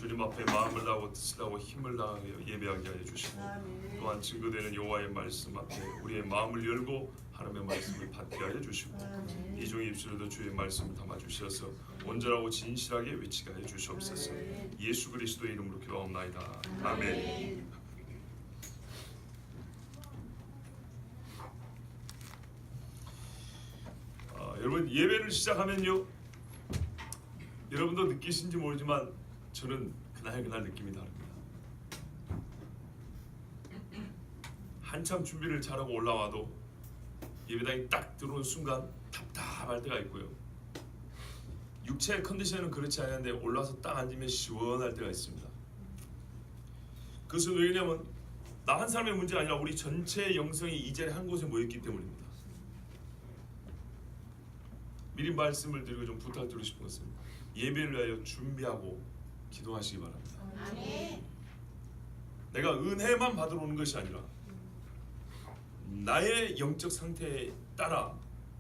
주님 앞에 마음을 다하고 뜻을 다하고 힘을 다하여 예배하게 하여 주시고 또한 증거되는 여호와의 말씀 앞에 우리의 마음을 열고 하나님의 말씀을 받게 하여 주시고 이종의 입술에도 주의 말씀을 담아 주셔서 온전하고 진실하게 외치게 하여 주시옵소서. 예수 그리스도의 이름으로 기도하옵나이다. 아멘. 여러분, 예배를 시작하면요, 여러분도 느끼신지 모르지만 저는 그날 느낌이 다릅니다. 한참 준비를 잘하고 올라와도 예배당에 딱 들어오는 순간 답답할 때가 있고요, 육체의 컨디션은 그렇지 않은데 올라와서 딱 앉으면 시원할 때가 있습니다. 그것은 왜냐면 나 한 사람의 문제가 아니라 우리 전체 영성이 이 자리에 한 곳에 모였기 때문입니다. 미리 말씀을 드리고 좀 부탁드리고 싶은 것은 예배를 위하여 준비하고 기도하시기 바랍니다. 아멘. 내가 은혜만 받으러 오는 것이 아니라 나의 영적 상태에 따라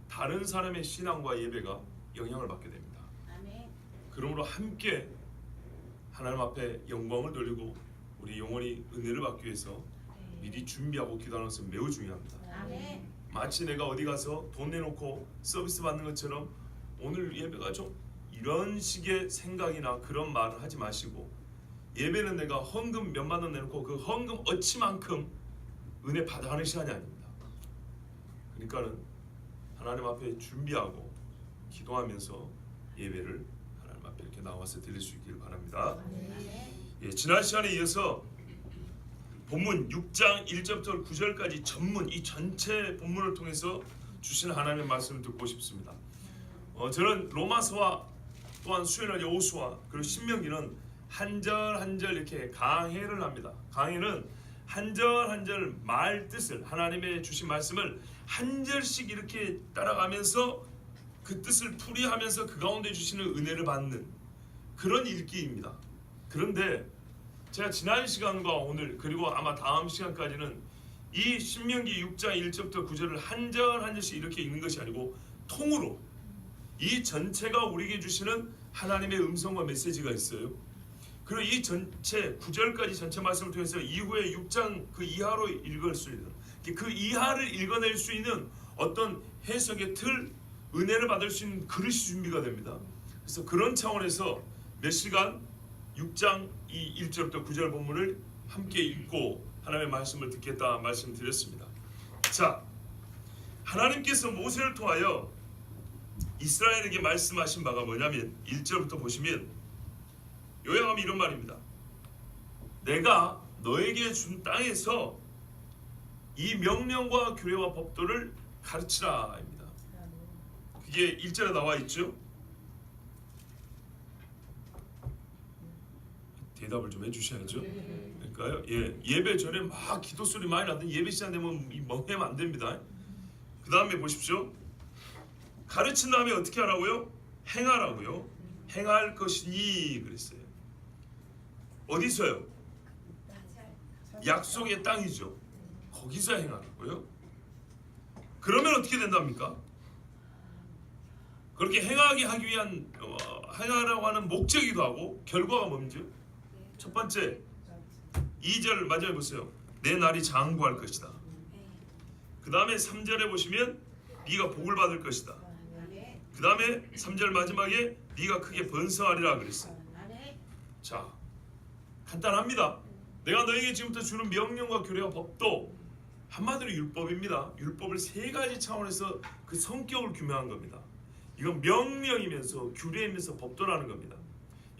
다른 사람의 신앙과 예배가 영향을 받게 됩니다. 아멘. 그러므로 함께 하나님 앞에 영광을 돌리고 우리 영혼이 은혜를 받기 위해서 미리 준비하고 기도하는 것은 매우 중요합니다. 아멘. 마치 내가 어디 가서 돈 내놓고 서비스 받는 것처럼 오늘 예배가 좀 이런 식의 생각이나 그런 말을 하지 마시고, 예배는 내가 헌금 몇만 원 내놓고 그 헌금 어치만큼 은혜 받아가는 시간이 아닙니다. 그러니까는 하나님 앞에 준비하고 기도하면서 예배를 하나님 앞에 이렇게 나와서 드릴 수 있기를 바랍니다. 예, 지난 시간에 이어서 본문 6장 1절부터 9절까지 전문, 이 전체 본문을 통해서 주시는 하나님의 말씀을 듣고 싶습니다. 저는 로마서와 또한 수요일 여호수아 그리고 신명기는 한 절 한 절 이렇게 강해를 합니다. 강해는 한 절 한 절 말 뜻을, 하나님의 주신 말씀을 한 절씩 이렇게 따라가면서 그 뜻을 풀이하면서 그 가운데 주시는 은혜를 받는 그런 읽기입니다. 그런데 제가 지난 시간과 오늘 그리고 아마 다음 시간까지는 이 신명기 6장 1절부터 9절을 한 절 한 절씩 이렇게 읽는 것이 아니고 통으로 이 전체가 우리에게 주시는 하나님의 음성과 메시지가 있어요. 그리고 이 전체 9절까지 전체 말씀을 통해서 이후에 6장 그 이하로 읽을 수 있는, 그 이하를 읽어낼 수 있는 어떤 해석의 틀, 은혜를 받을 수 있는 그릇이 준비가 됩니다. 그래서 그런 차원에서 몇 시간 6장 1절부터 9절 본문을 함께 읽고 하나님의 말씀을 듣겠다 말씀드렸습니다. 자, 하나님께서 모세를 통하여 이스라엘에게 말씀하신 바가 뭐냐면 1절부터 보시면 요약하면 이런 말입니다. 내가 너에게 준 땅에서 이 명령과 규례와 법도를 가르치라 입니다. 그게 1절에 나와 있죠. 대답을 좀 해주셔야죠. 그러니까요. 예배 전에 막 기도 소리 많이 나는데 예배 시간 되면 멍하면 안 됩니다. 그 다음에 보십시오. 가르친 다음에 어떻게 하라고요? 행하라고요. 행할 것이니 그랬어요. 어디서요? 약속의 땅이죠. 거기서 행하라고요. 그러면 어떻게 된답니까? 그렇게 행하게 하기 위한 행하라고 하는 목적이기도 하고 결과가 뭔지요? 첫 번째 2절 마지막에 보세요. 내 날이 장구할 것이다. 그 다음에 3절에 보시면 네가 복을 받을 것이다. 그 다음에 3절 마지막에 네가 크게 번성하리라 그랬어요. 자, 간단합니다. 내가 너에게 지금부터 주는 명령과 규례와 법도 한마디로 율법입니다. 율법을 세 가지 차원에서 그 성격을 규명한 겁니다. 이건 명령이면서 규례이면서 법도라는 겁니다.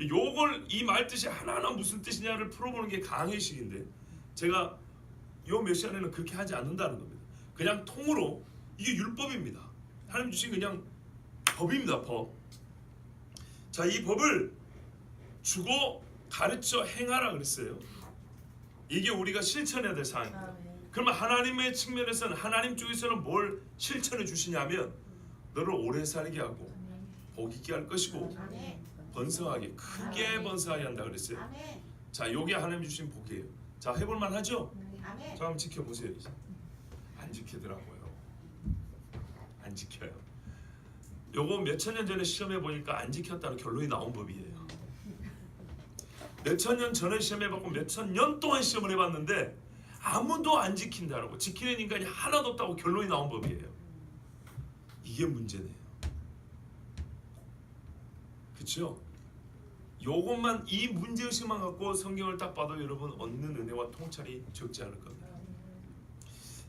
요걸 이 말뜻이 하나하나 무슨 뜻이냐를 풀어보는 게 강해식인데 제가 요 몇 시간에는 그렇게 하지 않는다는 겁니다. 그냥 통으로 이게 율법입니다. 하나님 주신 그냥 법입니다. 법. 자, 이 법을 주고 가르쳐 행하라 그랬어요. 이게 우리가 실천해야 될 사항입니다. 그러면 하나님의 측면에서는, 하나님 쪽에서는 뭘 실천해 주시냐면 너를 오래 살게 하고 복 있게 할 것이고 번성하게, 크게 번성하게 한다 그랬어요. 자, 요게 하나님 주신 복이에요. 자, 해볼만 하죠? 자, 한번 지켜보세요. 안 지키더라고요. 안 지켜요. 요거 몇천 년 전에 시험해 보니까 안 지켰다는 결론이 나온 법이에요. 몇천 년 전에 시험해봤고 몇천 년 동안 시험을 해봤는데 아무도 안 지킨다라고, 지키는 인간이 하나도 없다고 결론이 나온 법이에요. 이게 문제네요. 그렇죠? 요것만, 이 문제의식만 갖고 성경을 딱 봐도 여러분 얻는 은혜와 통찰이 적지 않을 겁니다.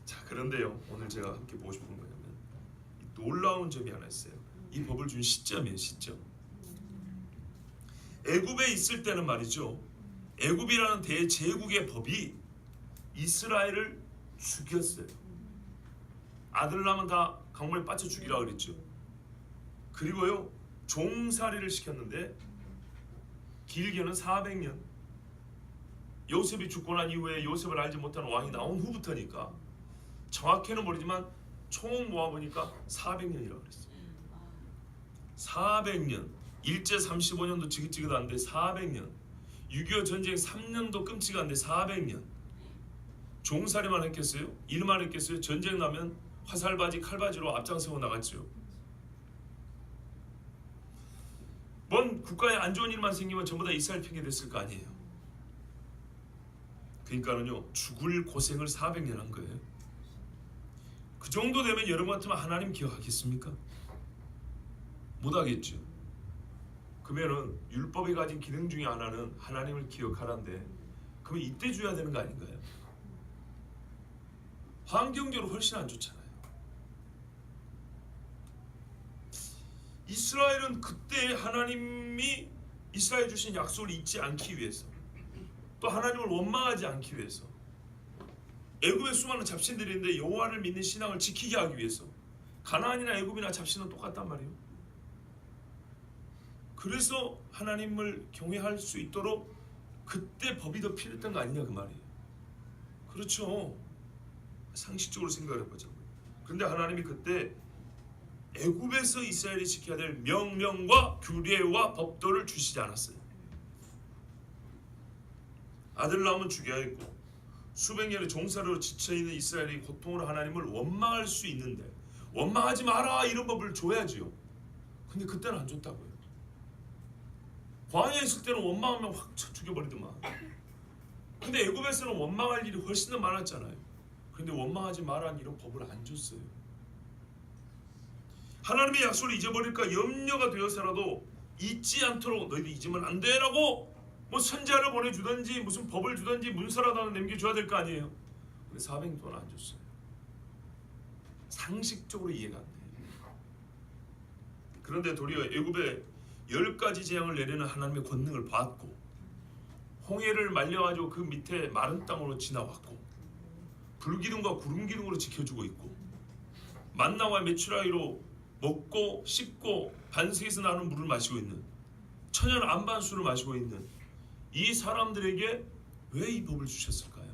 자, 그런데요, 오늘 제가 함께 보고 싶은 거냐면 놀라운 점이 하나 있어요. 이 법을 준 시점이에요. 시점. 애굽에 있을 때는 말이죠, 애굽이라는 대제국의 법이 이스라엘을 죽였어요. 아들 낳으면 다 강물에 빠져 죽이라 그랬죠. 그리고요, 종살이를 시켰는데 길게는 400년. 요셉이 죽고 난 이후에 요셉을 알지 못하는 왕이 나온 후부터니까, 정확히는 모르지만 총 모아보니까 400년이라고 그랬어요. 400년. 일제 35년도 지긋지긋한데 400년. 6.25 전쟁 3년도 끔찍한데 400년. 종살이만 했겠어요? 일만 했겠어요? 전쟁 나면 화살바지 칼바지로 앞장서고 나갔죠. 뭔 국가에 안 좋은 일만 생기면 전부 다 이스라엘 핑계 됐을 거 아니에요. 그러니까는요, 죽을 고생을 400년 한 거예요. 그 정도 되면 여러분 같으면 하나님 기억하겠습니까? 못하겠죠. 그러면은 율법이 가진 기능 중에 하나는 하나님을 기억하라는데, 그러면 이때 줘야 되는 거 아닌가요? 환경적으로 훨씬 안 좋잖아요. 이스라엘은 그때 하나님이 이스라엘 주신 약속을 잊지 않기 위해서, 또 하나님을 원망하지 않기 위해서, 애굽에 수많은 잡신들이 있는데 여호와를 믿는 신앙을 지키게 하기 위해서, 가나안이나 애굽이나 잡신은 똑같단 말이에요. 그래서 하나님을 경외할 수 있도록 그때 법이 더 필요했던 거 아니냐 그 말이에요. 그렇죠. 상식적으로 생각해 보자고요. 그런데 하나님이 그때 애굽에서 이스라엘이 지켜야 될 명령과 규례와 법도를 주시지 않았어요. 아들 낳으면 죽여야 했고, 수백 년의 종살이로 지쳐있는 이스라엘이 고통으로 하나님을 원망할 수 있는데, 원망하지 마라 이런 법을 줘야지요. 근데 그때는 안 줬다고요. 광야에 있을 때는 원망하면 확 죽여버리더만. 근데 애굽에서는 원망할 일이 훨씬 더 많았잖아요. 근데 원망하지 마라는 이런 법을 안 줬어요. 하나님의 약속을 잊어버릴까 염려가 되어서라도 잊지 않도록 너희들 잊으면 안 돼라고 뭐 선지자를 보내주든지 무슨 법을 주든지 문서라도 하나 남겨줘야 될 거 아니에요. 근데 400년 동안 안 줬어요. 상식적으로 이해가 안 돼요. 그런데 도리어 애굽에 10가지 재앙을 내리는 하나님의 권능을 받고, 홍해를 말려가지고 그 밑에 마른 땅으로 지나왔고, 불기둥과 구름기둥으로 지켜주고 있고, 만나와 메추라기로 먹고 씹고 반석에서 나는 물을 마시고 있는, 천연 안반수를 마시고 있는 이 사람들에게 왜 이 법을 주셨을까요?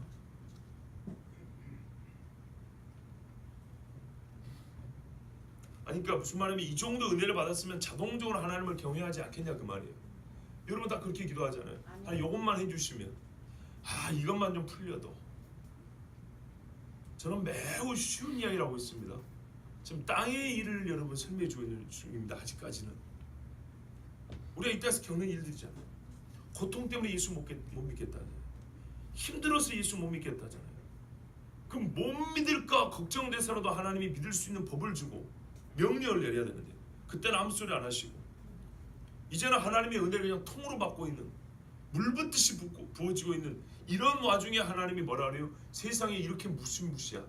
아니, 그러니까 무슨 말이냐면 이 정도 은혜를 받았으면 자동적으로 하나님을 경외하지 않겠냐 그 말이에요. 여러분 다 그렇게 기도하잖아요. 아, 이것만 해주시면, 아, 이것만 좀 풀려도. 저는 매우 쉬운 이야기라고 있습니다. 지금 땅의 일을 여러분 설명해 주고 있는 중입니다. 아직까지는 우리가 이 땅에서 겪는 일들이잖아요. 고통 때문에 예수 못 믿겠다잖아요. 힘들어서 예수 못 믿겠다잖아요. 그럼 못 믿을까 걱정돼서라도 하나님이 믿을 수 있는 법을 주고 명령을 내려야 되는데, 그때는 아무 소리 안 하시고, 이제는 하나님의 은혜를 그냥 통으로 받고 있는, 물 붓듯이 부어지고 있는 이런 와중에 하나님이 뭐라 그래요? 세상에 이렇게 무시무시한,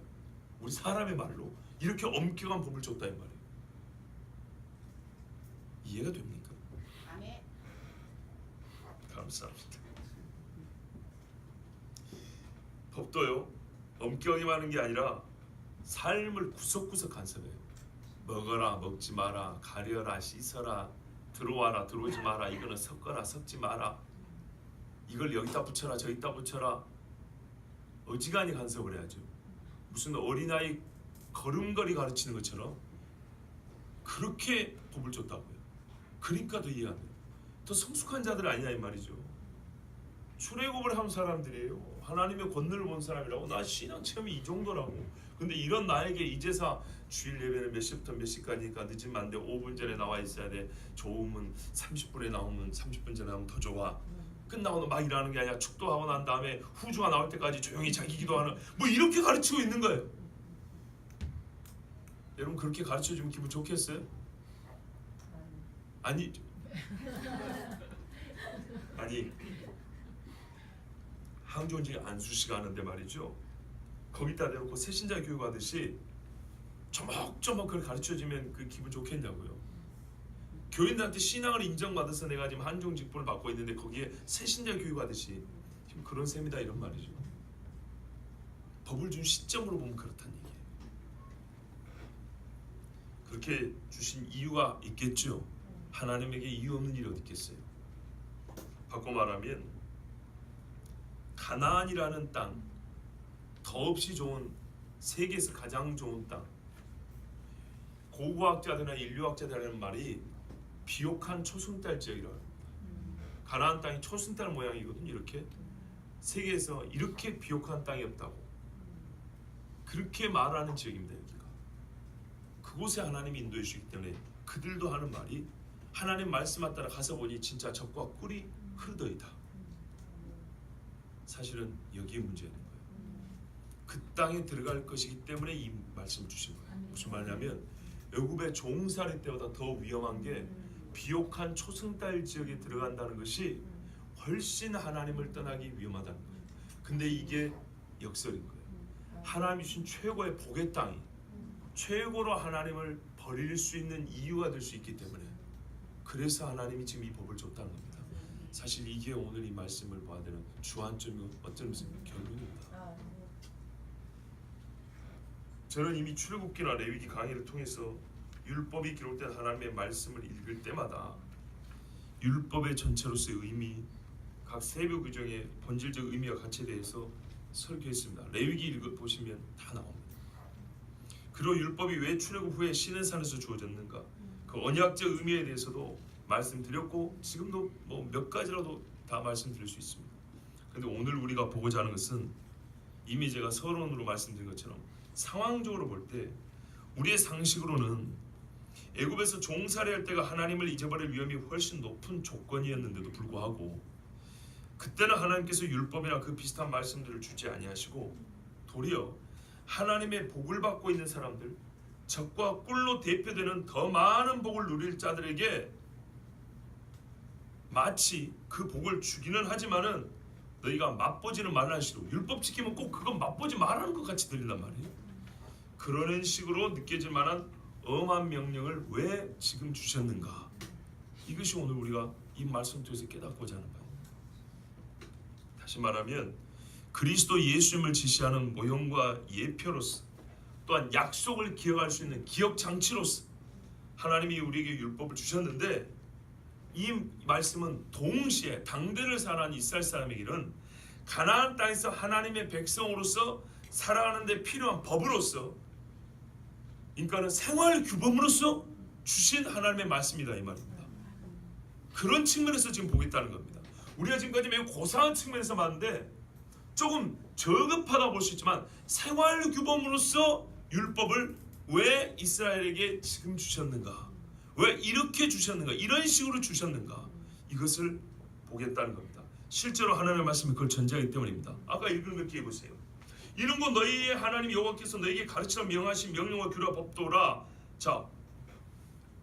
우리 사람의 말로 이렇게 엄격한 법을 줬다 이 말이에요. 이해가 됩니까? 아멘. 감사합니다. 법도요, 엄격하게 하는 게 아니라 삶을 구석구석 간섭해요. 먹어라, 먹지 마라, 가려라, 씻어라, 들어와라, 들어오지 마라, 이거는 섞어라, 섞지 마라, 이걸 여기다 붙여라, 저기다 붙여라. 어지간히 간섭을 해야죠. 무슨 어린아이 걸음걸이 가르치는 것처럼 그렇게 법을 줬다고요. 그러니까 더 이해가 안 돼요. 더 성숙한 자들 아니냐 이 말이죠. 출애굽을 한 사람들이에요. 하나님의 권능을 본 사람이라고. 나 신앙 체험이 이 정도라고. 근데 이런 나에게 이제서 주일 예배는 몇 시부터 몇 시까지니까 늦으면 안 돼, 5분 전에 나와 있어야 돼, 좋으면 30분에 나오면 30분 전에 나오면 더 좋아, 끝나고 막 일하는 게 아니라 축도하고 난 다음에 후주가 나올 때까지 조용히 자기 기도하는 뭐 이렇게 가르치고 있는 거예요. 여러분 그렇게 가르쳐주면 기분 좋겠어요? 아니 항존지 안수씨가 하는데 말이죠. 거기다 대놓고 새신자 교육하듯이 조목조목 그걸 가르쳐주면 그 기분 좋겠냐고요. 교인들한테 신앙을 인정받아서 내가 지금 한종 직분을 받고 있는데 거기에 새신자 교육하듯이 지금 그런 셈이다 이런 말이죠. 법을 준 시점으로 보면 그렇다는 얘기예요. 그렇게 주신 이유가 있겠죠. 하나님에게 이유 없는 일이 어디 있겠어요. 바꿔 말하면 가나안이라는 땅, 더없이 좋은 세계에서 가장 좋은 땅, 고고학자들이나 인류학자들이라는 말이 비옥한 초승달 지역이라고 합니다. 가나안 땅이 초승달 모양이거든요. 이렇게 세계에서 이렇게 비옥한 땅이 없다고 그렇게 말하는 지역입니다. 여기가 그곳에 하나님이 인도해 주시기 때문에 그들도 하는 말이 하나님 말씀에 따라 가서 보니 진짜 젖과 꿀이 흐르더이다. 사실은 여기에 문제가 있는 거예요. 그 땅에 들어갈 것이기 때문에 이 말씀을 주신 거예요. 무슨 말이냐면 애굽의 종살이 때보다 더 위험한 게 비옥한 초승달 지역에 들어간다는 것이 훨씬 하나님을 떠나기 위험하다는 거예요. 근데 이게 역설인 거예요. 하나님이 주신 최고의 복의 땅이 최고로 하나님을 버릴 수 있는 이유가 될 수 있기 때문에 그래서 하나님이 지금 이 법을 줬다는 겁니다. 사실 이게 오늘 이 말씀을 봐야 되는 주안점이 어쩌면 결론입니다. 저는 이미 출애굽기나 레위기 강의를 통해서 율법이 기록된 하나님의 말씀을 읽을 때마다 율법의 전체로서의 의미, 각 세부 규정의 본질적 의미와 가치에 대해서 설교했습니다. 레위기 읽어보시면 다 나옵니다. 그리고 율법이 왜 출애굽 후에 시내산에서 주어졌는가, 그 언약적 의미에 대해서도 말씀드렸고 지금도 뭐 몇 가지라도 다 말씀드릴 수 있습니다. 그런데 오늘 우리가 보고자 하는 것은 이미 제가 서론으로 말씀드린 것처럼 상황적으로 볼 때 우리의 상식으로는 애굽에서 종살이할 때가 하나님을 잊어버릴 위험이 훨씬 높은 조건이었는데도 불구하고 그때는 하나님께서 율법이나 그 비슷한 말씀들을 주지 아니하시고 도리어 하나님의 복을 받고 있는 사람들, 젖과 꿀로 대표되는 더 많은 복을 누릴 자들에게 마치 그 복을 주기는 하지만은 너희가 맛보지는 말라는 식으로 율법 지키면 꼭 그건 맛보지 말라는 것 같이 들린단 말이에요. 그런 식으로 느껴질 만한 엄한 명령을 왜 지금 주셨는가? 이것이 오늘 우리가 이 말씀 통해서 깨닫고자 하는 바입니다. 다시 말하면 그리스도 예수님을 지시하는 모형과 예표로서 또한 약속을 기억할 수 있는 기억 장치로서 하나님이 우리에게 율법을 주셨는데 이 말씀은 동시에 당대를 살아가는 이스라엘 사람에게는 가나안 땅에서 하나님의 백성으로서 살아가는 데 필요한 법으로서 그러니까는 생활 규범으로서 주신 하나님의 말씀이다 이 말입니다. 그런 측면에서 지금 보겠다는 겁니다. 우리가 지금까지 매우 고상한 측면에서 봤는데 조금 저급하다 볼 수 있지만 생활 규범으로서 율법을 왜 이스라엘에게 지금 주셨는가, 왜 이렇게 주셨는가, 이런 식으로 주셨는가, 이것을 보겠다는 겁니다. 실제로 하나님의 말씀이 그걸 전제하기 때문입니다. 아까 읽은 것 기억해 보세요. 이런 거 너희의 하나님 여호와께서 너희에게 가르치라 명하신 명령과 규례와 법도라. 자,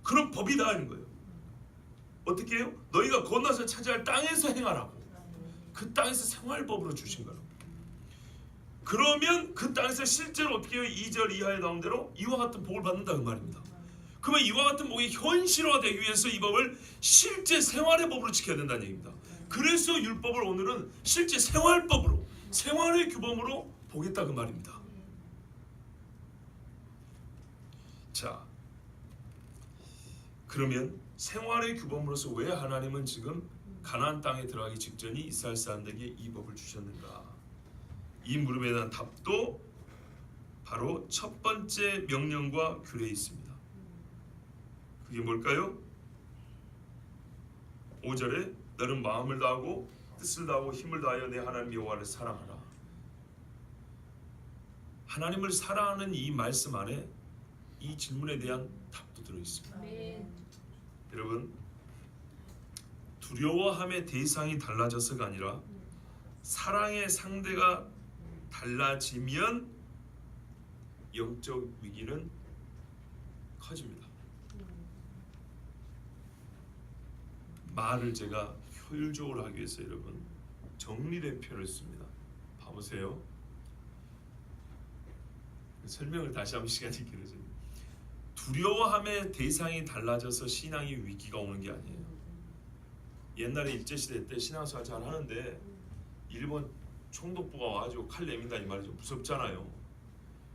그런 법이다 하는 거예요. 어떻게 해요? 너희가 건너서 차지할 땅에서 행하라고. 그 땅에서 생활법으로 주신 거라고. 그러면 그 땅에서 실제로 어떻게 해요? 2절 이하에 나온 대로 이와 같은 복을 받는다 그 말입니다. 그러면 이와 같은 복이 현실화되기 위해서 이 법을 실제 생활의 법으로 지켜야 된다는 얘기입니다. 그래서 율법을 오늘은 실제 생활법으로, 생활의 규범으로 보겠다 그 말입니다. 자, 그러면 생활의 규범으로서 왜 하나님은 지금 가나안 땅에 들어가기 직전이 이스라엘 사람들에게 이 법을 주셨는가? 이 물음에 대한 답도 바로 첫 번째 명령과 규례에 있습니다. 그게 뭘까요? 5절에 너는 마음을 다하고 뜻을 다하고 힘을 다하여 내 하나님 여호와를 사랑하라. 하나님을 사랑하는 이 말씀 안에 이 질문에 대한 답도 들어있습니다. 여러분, 두려워함의 대상이 달라져서가 아니라 사랑의 상대가 달라지면 영적 위기는 커집니다. 말을 제가 효율적으로 하기 위해서 여러분 정리된 표현을 씁니다. 봐보세요. 설명을 다시 하면 시간이 길어져요. 두려워함의 대상이 달라져서 신앙이 위기가 오는 게 아니에요. 옛날에 일제시대 때 신앙생활 잘 하는데 일본 총독부가 와가지고 칼 내민다 이 말이죠. 무섭잖아요.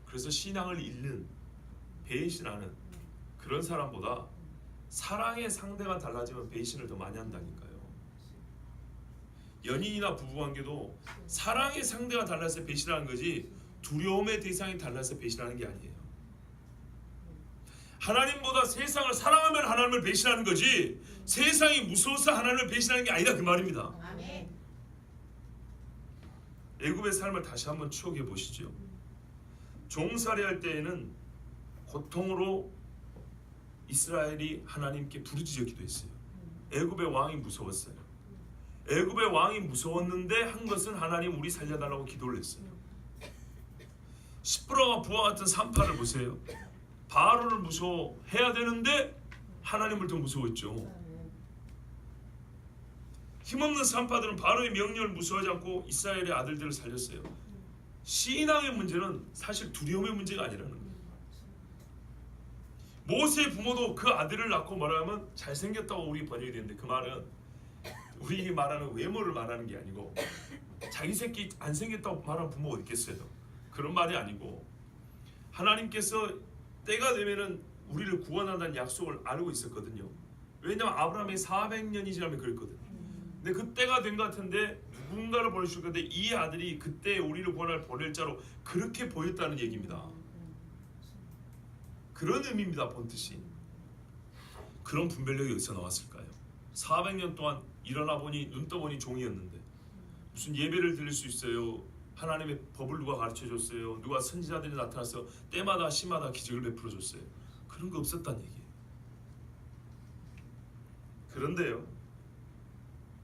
그래서 신앙을 잃는, 배신하는 그런 사람보다 사랑의 상대가 달라지면 배신을 더 많이 한다니까요. 연인이나 부부관계도 사랑의 상대가 달라서 배신하는 거지 두려움의 대상이 달라서 배신하는 게 아니에요. 하나님보다 세상을 사랑하면 하나님을 배신하는 거지 세상이 무서워서 하나님을 배신하는 게 아니다 그 말입니다. 아멘. 애굽의 삶을 다시 한번 추억해 보시죠. 종살이 할 때에는 고통으로 이스라엘이 하나님께 부르짖었기도 했어요. 애굽의 왕이 무서웠어요. 애굽의 왕이 무서웠는데 한 것은 하나님 우리 살려달라고 기도를 했어요. 시프라와 부하 같은 산파를 보세요. 바로를 무서워해야 되는데 하나님을 더 무서워했죠. 힘없는 산파들은 바로의 명령을 무서워하지 않고 이스라엘의 아들들을 살렸어요. 신앙의 문제는 사실 두려움의 문제가 아니라는 거예요. 모세의 부모도 그 아들을 낳고 뭐라면 잘생겼다고 우리 번역이 되는데 그 말은 우리 말하는 외모를 말하는 게 아니고 자기 새끼 안 생겼다고 말하는 부모가 어디 있겠어요. 그런 말이 아니고 하나님께서 때가 되면은 우리를 구원한다는 약속을 알고 있었거든요. 왜냐하면 아브라함이 400년이 지나면 그랬거든요. 근데 그 때가 된 것 같은데 누군가를 보내실 건데 이 아들이 그때 우리를 구원할 보낼 자로 그렇게 보였다는 얘기입니다. 그런 의미입니다. 본 뜻이. 그런 분별력이 어디서 나왔을까요? 400년 동안 일어나 보니 눈 떠보니 종이었는데 무슨 예배를 드릴 수 있어요? 하나님의 법을 누가 가르쳐줬어요? 누가 선지자들이 나타나서 때마다 시마다 기적을 베풀어줬어요? 그런 거 없었단 얘기예요. 그런데요,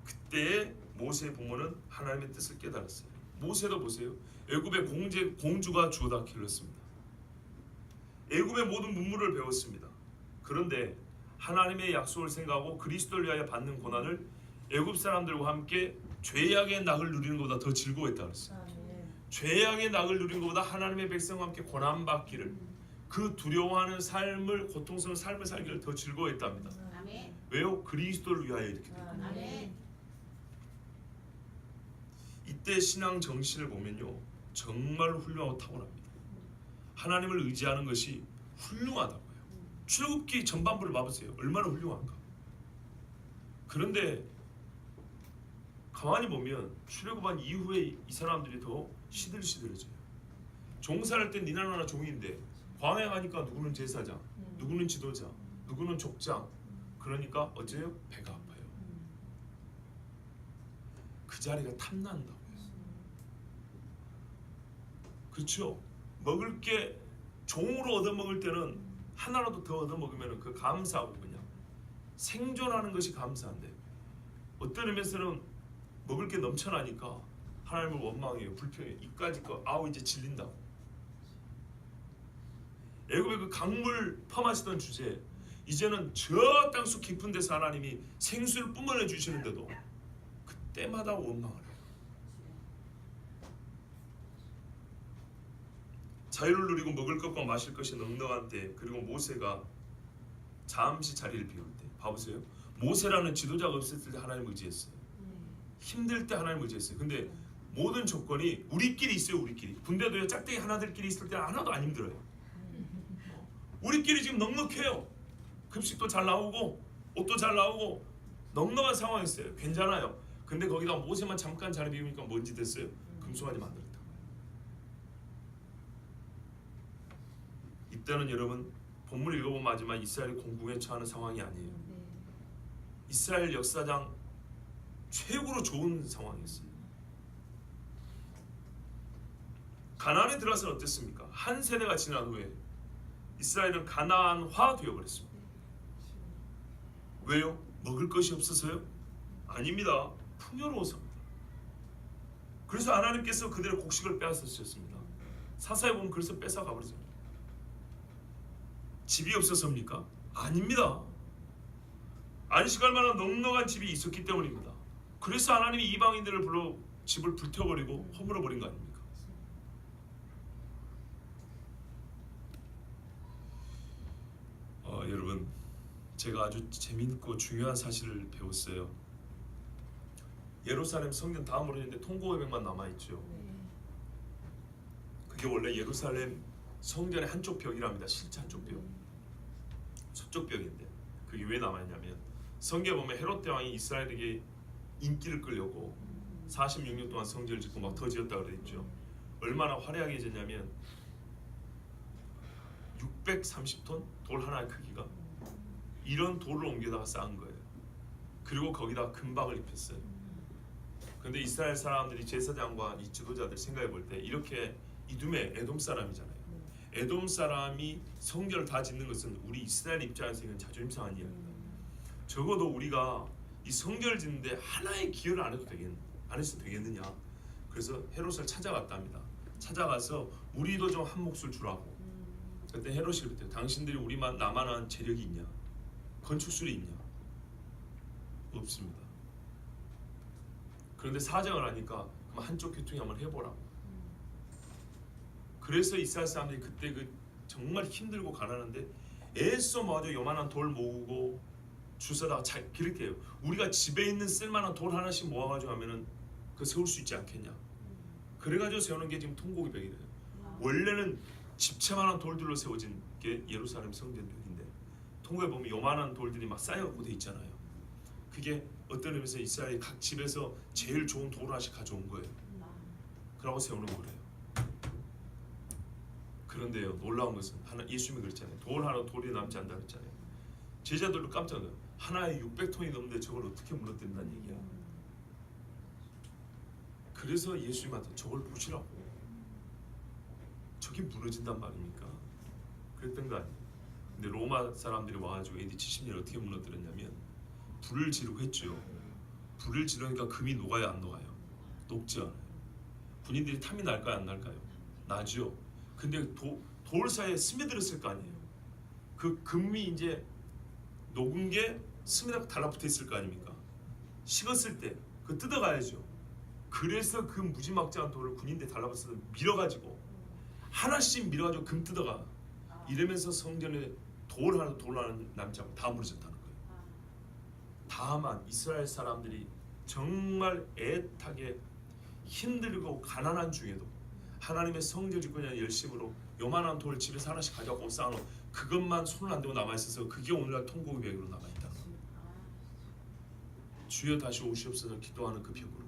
그때 모세의 부모는 하나님의 뜻을 깨달았어요. 모세도 보세요. 애굽의 공주가 주워다 길렀습니다. 애굽의 모든 문물을 배웠습니다. 그런데 하나님의 약속을 생각하고 그리스도를 위하여 받는 고난을 애굽 사람들과 함께 죄악의 낙을 누리는 것보다 더 즐거워했다 그랬어요. 죄악의 낙을 누리는 것보다 하나님의 백성과 함께 고난받기를, 그 두려워하는 삶을, 고통스러운 삶을 살기를 더 즐거워했답니다. 아멘. 왜요? 그리스도를 위하여 이렇게 됐거든요. 아멘. 이때 신앙 정신을 보면요, 정말 훌륭하고 탁월합니다. 하나님을 의지하는 것이 훌륭하다고요. 출애굽기 전반부를 봐보세요. 얼마나 훌륭한가. 그런데 가만히 보면 출애굽한 이후에 이 사람들이 더 시들시들해져요. 종살할 땐 니나노나 종인데 광야 가니까 누구는 제사장, 누구는 지도자, 누구는 족장. 그러니까 어째요? 배가 아파요. 그 자리가 탐난다고요. 그렇죠? 먹을 게 종으로 얻어먹을 때는 하나라도 더 얻어먹으면 그 감사하고 그냥 생존하는 것이 감사한데 어떤 의미에서는 먹을 게 넘쳐나니까 하나님을 원망해요. 불평해요. 이까짓 거 아우 이제 질린다고. 애굽의 그 강물 펌하시던 주제, 이제는 저 땅속 깊은 데서 하나님이 생수를 뿜어내 주시는데도 그때마다 원망을 해요. 자유를 누리고 먹을 것과 마실 것이 넉넉한 때, 그리고 모세가 잠시 자리를 비울 때, 봐보세요. 모세라는 지도자가 없었을 때 하나님을 의지했어요. 힘들 때 하나님을 의지했어요. 근데 모든 조건이 우리끼리 있어요. 우리끼리. 군대도요, 짝대기 하나들끼리 있을 때는 하나도 안 힘들어요. 우리끼리 지금 넉넉해요. 급식도 잘 나오고 옷도 잘 나오고 넉넉한 상황이 있어요. 괜찮아요. 근데 거기다 모세만 잠깐 자리 비우니까 뭔지 됐어요? 금송아지 만들었다. 이때는 여러분 본문 읽어보면 알지만 이스라엘이 공궁에 처하는 상황이 아니에요. 이스라엘 역사상 최고로 좋은 상황이었어요. 가나안에 들어와서는 어땠습니까? 한 세대가 지난 후에 이스라엘은 가나안화 되어버렸습니다. 왜요? 먹을 것이 없어서요? 아닙니다. 풍요로워서입니다. 그래서 하나님께서 그들의 곡식을 빼앗으셨습니다. 사사에 보면 그래서 뺏어가 버렸습니다. 집이 없어서입니까? 아닙니다. 안식할 만한 넉넉한 집이 있었기 때문입니다. 그래서 하나님이 이방인들을 불러 집을 불태워버리고 허물어버린 거 아닙니까? 여러분, 제가 아주 재미있고 중요한 사실을 배웠어요. 예루살렘 성전 다 무너졌는데 통고회백만 남아있죠. 그게 원래 예루살렘 성전의 한쪽 벽이랍니다. 실제 한쪽 벽, 서쪽 벽인데 그게 왜 남아있냐면 성경에 보면 헤롯 대왕이 이스라엘에게 인기를 끌려고 46년 동안 성전을 짓고 막 더 지었다고 그랬죠. 얼마나 화려하게 짓냐면 630톤 돌 하나의 크기가 이런 돌을 옮겨다가 쌓은 거예요. 그리고 거기다 금박을 입혔어요. 그런데 이스라엘 사람들이 제사장과 이 지도자들 생각해 볼 때 이렇게 이두메 에돔 사람이잖아요. 에돔 사람이 성전을 다 짓는 것은 우리 이스라엘 입장에서 이건 자존심 상한 이야기입니다. 적어도 우리가 이 성전을 짓는데 하나의 기여를 안 해도 되겠느냐. 그래서 헤롯을 찾아갔답니다. 찾아가서 우리도 좀 한 몫을 주라고. 그때 헤롯이 그랬대요. 당신들이 우리만 나만한 재력이 있냐? 건축술이 있냐? 없습니다. 그런데 사정을 하니까 그럼 한쪽 교통이 한번 해보라고. 그래서 이스라엘 사람들이 그때 그 정말 힘들고 가난한데 애써 모아서 요만한 돌 모으고 주워다가 그렇게 해요. 우리가 집에 있는 쓸만한 돌 하나씩 모아가지고 하면은 그 세울 수 있지 않겠냐. 그래가지고 세우는 게 지금 통곡이벽이래요. 원래는 집채만한 돌들로 세워진 게 예루살렘 성전벽인데 통곡에 보면 요만한 돌들이 막 쌓여갖고 돼 있잖아요. 그게 어떤 의미에서 이스라엘 각 집에서 제일 좋은 돌을 하나씩 가져온 거예요. 그러고 세우는 거래요. 그런데요, 놀라운 것은 예수님이 그랬잖아요. 돌 하나 돌이 남지 않는다 그랬잖아요. 제자들도 깜짝 놀라요. 하나에 600톤이 넘는데 저걸 어떻게 무너뜨린다는 얘기야. 그래서 예수님한테 저걸 보시라고. 저게 무너진단 말입니까? 그랬던 거 아니에요. 근데 로마 사람들이 와가지고 AD 70년에 어떻게 무너뜨렸냐면 불을 지르고 했죠. 불을 지르니까 금이 녹아요, 안 녹아요? 녹지 않아요. 군인들이 탐이 날까요, 안 날까요? 나죠. 근데 돌 사이에 스며들었을 거 아니에요. 그 금이 이제 녹은 게 스며들고 달라붙어 있을 거 아닙니까? 식었을 때 그 뜯어가야죠. 그래서 그 무지막지한 돌을 군인들이 달라붙어서 밀어가지고 하나씩 밀어가지고 금 뜯어가. 이러면서 성전에 돌 하나 남지 않고 다 무너졌다는 거예요. 다만 이스라엘 사람들이 정말 애타게 힘들고 가난한 중에도 하나님의 성전 짓고 그냥 열심으로 요만한 돌 집에서 하나씩 가져가고 쌓아놓은 그것만 손을 안 대고 남아있어서 그게 오늘날 통곡벽으로 남아있다는 거예요. 주여 다시 오시옵소서 기도하는 그 벽으로.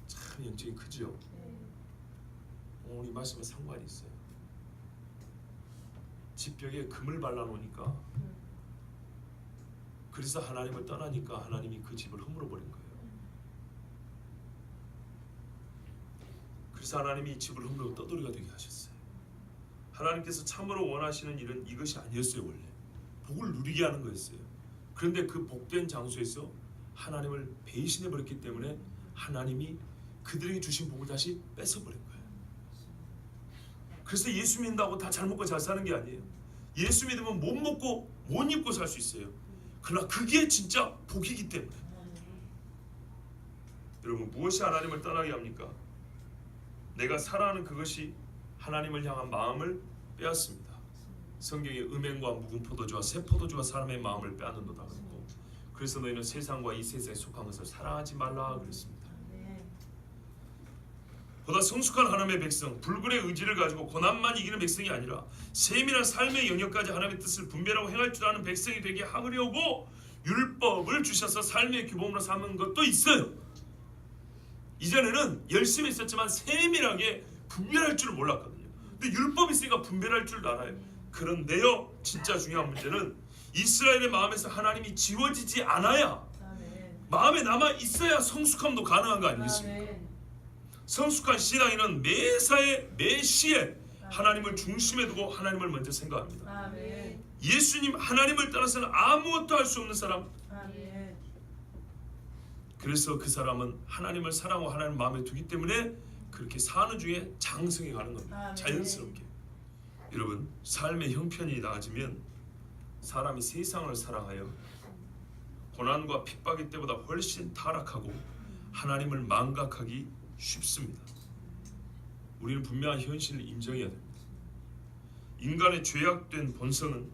참 영적이 크죠. 오늘 이 말씀에 상관이 있어요. 집벽에 금을 발라놓으니까 그래서 하나님을 떠나니까 하나님이 그 집을 허물어버린 거예요. 그래서 하나님이 이 집을 허물고 떠돌이가 되게 하셨어요. 하나님께서 참으로 원하시는 일은 이것이 아니었어요. 원래 복을 누리게 하는 거였어요. 그런데 그 복된 장소에서 하나님을 배신해버렸기 때문에 하나님이 그들에게 주신 복을 다시 뺏어버린 거예요. 그래서 예수 믿는다고 다 잘 먹고 잘 사는 게 아니에요. 예수 믿으면 못 먹고 못 입고 살 수 있어요. 그러나 그게 진짜 복이기 때문에. 여러분, 무엇이 하나님을 떠나게 합니까? 내가 살아가는 그것이 하나님을 향한 마음을 빼앗습니다. 성경에 음행과 묵은 포도주와 새 포도주가 사람의 마음을 빼앗는도다 그랬고, 그래서 너희는 세상과 이 세상에 속한 것을 사랑하지 말라 그랬습니다. 보다 성숙한 하나님의 백성, 불굴의 의지를 가지고 고난만 이기는 백성이 아니라 세밀한 삶의 영역까지 하나님의 뜻을 분별하고 행할 줄 아는 백성이 되게 하려고 율법을 주셔서 삶의 규범으로 삼은 것도 있어요. 이전에는 열심히 있었지만 세밀하게 분별할 줄을 몰랐거든요. 근데 율법이 있으니까 분별할 줄 알아요. 그런데요, 진짜 중요한 문제는 이스라엘의 마음에서 하나님이 지워지지 않아야, 마음에 남아 있어야 성숙함도 가능한 거 아니겠습니까? 성숙한 신앙인은 매사에 매시에 하나님을 중심에 두고 하나님을 먼저 생각합니다. 예수님 하나님을 떠나서는 아무것도 할 수 없는 사람. 그래서 그 사람은 하나님을 사랑하고 하나님 마음에 두기 때문에 그렇게 사는 중에 장성해 가는 겁니다. 자연스럽게. 여러분, 삶의 형편이 나아지면 사람이 세상을 사랑하여 고난과 핍박의 때보다 훨씬 타락하고 하나님을 망각하기 쉽습니다. 우리는 분명한 현실을 인정해야 됩니다. 인간의 죄악된 본성은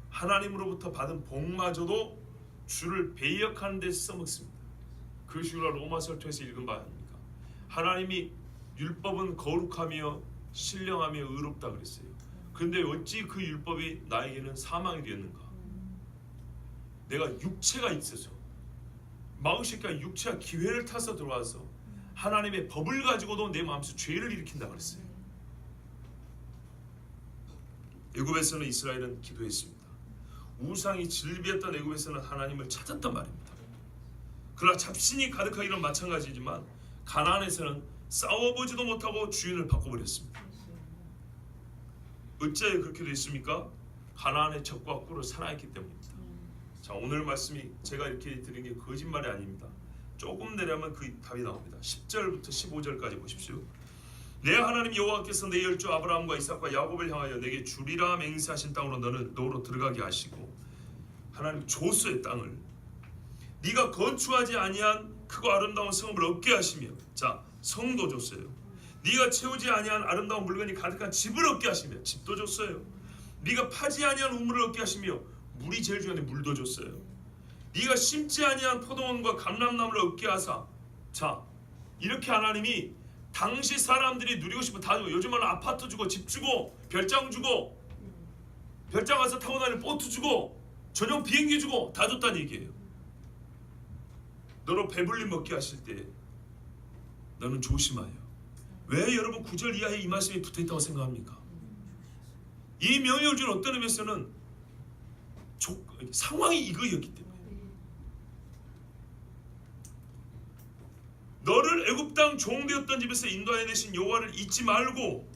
하나님으로부터 받은 복마저도 주를 배역하는 데 써먹습니다. 그 식으로 로마서를 통해서 읽은 바 아닙니까? 하나님이 율법은 거룩하며 신령하며 의롭다 그랬어요. 그런데 어찌 그 율법이 나에게는 사망이 되었는가? 내가 육체가 있어서 마음씨가 육체가 기회를 타서 들어와서 하나님의 법을 가지고도 내 마음속 죄를 일으킨다 그랬어요. 애굽에서는 이스라엘은 기도했습니다. 우상이 즐비했던 애굽에서는 하나님을 찾았단 말입니다. 그러나 잡신이 가득하기는 마찬가지지만 가나안에서는 싸워보지도 못하고 주인을 바꿔버렸습니다. 어째 그렇게 됐습니까? 가나안의 적과 꿀을 사랑했기 때문입니다. 자, 오늘 말씀이 제가 이렇게 드린 게 거짓말이 아닙니다. 조금 내려면 그 답이 나옵니다. 10절부터 15절까지 보십시오. 내 하나님 여호와께서 내 열조 아브라함과 이삭과 야곱을 향하여 내게 주리라 맹세하신 땅으로 너로 들어가게 하시고, 하나님 조수의 땅을 네가 거주하지 아니한 크고 아름다운 성읍을 얻게 하시며, 자, 성도 줬어요. 네가 채우지 아니한 아름다운 물건이 가득한 집을 얻게 하시며, 집도 줬어요. 네가 파지 아니한 우물을 얻게 하시며, 물이 제일 중요한데 물도 줬어요. 네가 심지 아니한 포도원과 감람나무를 얻게 하사, 자, 이렇게 하나님이 당시 사람들이 누리고 싶은 다 주고, 요즘은 아파트 주고 집 주고 별장 주고 별장 가서 타고 다니는 보트 주고 전용 비행기 주고 다 줬다는 얘기예요. 너로 배불리 먹게 하실 때 너는 조심하여. 왜 여러분 9절 이하에 이 말씀이 붙어있다고 생각합니까? 이 명령을 준 어떤 의미에서는 상황이 이거였기 때문에 너를 애굽 땅 종되었던 집에서 인도해내신 여호와를 잊지 말고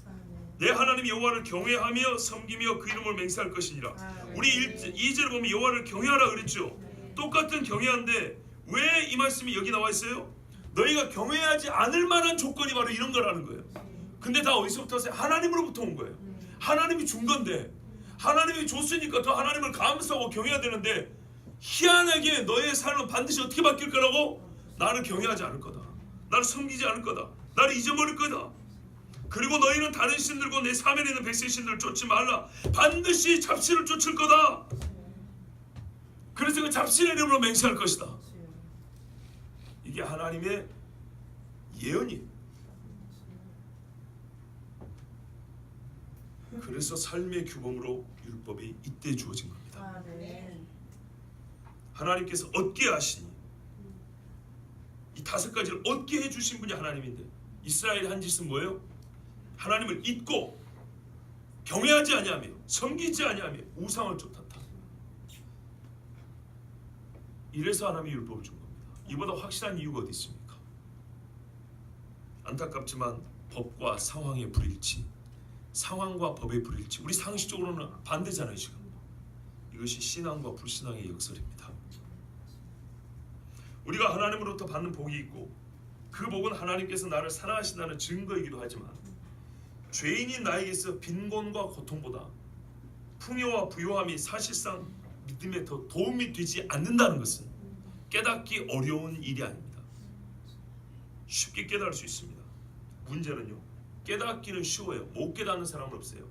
내 하나님 여호와를 경외하며 섬기며 그 이름을 맹세할 것이니라. 우리 2절을 보면 여호와를 경외하라 그랬죠. 똑같은 경외한데 왜 이 말씀이 여기 나와 있어요? 너희가 경외하지 않을 만한 조건이 바로 이런 거라는 거예요. 근데 다 어디서부터 왔어요? 하나님으로부터 온 거예요. 하나님이 준 건데, 하나님이 줬으니까 더 하나님을 감사하고 경외해야 되는데, 희한하게 너의 삶은 반드시 어떻게 바뀔 거라고? 나를 경외하지 않을 거다. 나를 섬기지 않을 거다. 나를 잊어버릴 거다. 그리고 너희는 다른 신들과 내 사면에 있는 백성 신들을 쫓지 말라. 반드시 잡신을 쫓을 거다. 그래서 그 잡신의 이름으로 맹세할 것이다. 이게 하나님의 예언이에요. 그래서 삶의 규범으로 율법이 이때 주어진 겁니다. 하나님께서 얻게 하시니, 이 5가지를 얻게 해주신 분이 하나님인데, 이스라엘이 한 짓은 뭐예요? 하나님을 잊고 경외하지 아니하며 섬기지 아니하며 우상을 쫓았다. 이래서 하나님이 율법을 준 겁니다. 이보다 확실한 이유가 어디 있습니까? 안타깝지만 법과 상황의 불일치, 상황과 법의 불일치, 우리 상식적으로는 반대잖아요. 지금 이것이 신앙과 불신앙의 역설입니다. 우리가 하나님으로부터 받는 복이 있고 그 복은 하나님께서 나를 사랑하신다는 증거이기도 하지만, 죄인인 나에게서 빈곤과 고통보다 풍요와 부요함이 사실상 믿음에 더 도움이 되지 않는다는 것은 깨닫기 어려운 일이 아닙니다. 쉽게 깨달을 수 있습니다. 문제는요, 깨닫기는 쉬워요. 못 깨닫는 사람은 없어요.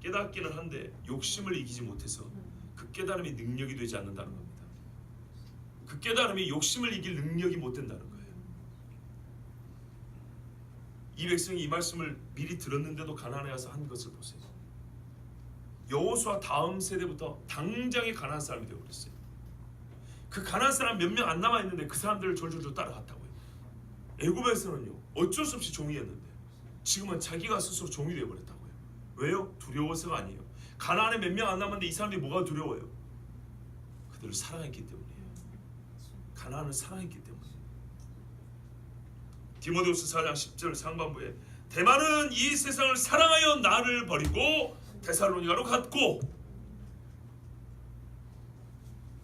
깨닫기는 한데 욕심을 이기지 못해서 그 깨달음이 능력이 되지 않는다는 겁니다. 그 깨달음이 욕심을 이길 능력이 못 된다는 거예요. 이 백성이 이 말씀을 미리 들었는데도 가나안에 가서 한 것을 보세요. 여호수아 다음 세대부터 당장에 가나안 사람이 되어버렸어요. 그 가나안 사람 몇 명 안 남아있는데 그 사람들을 졸졸졸 따라갔다고요. 애굽에서는요 어쩔 수 없이 종이었는데 지금은 자기가 스스로 종이 되어버렸다고요. 왜요? 두려워서가 아니에요. 가나안에 몇 명 안 남았는데 이 사람들이 뭐가 두려워요? 그들을 사랑했기 때문이에요. 가나안을 사랑했기 때문에. 디모데후서 4장 10절 상반부에 대만은 이 세상을 사랑하여 나를 버리고 데살로니가로 갔고,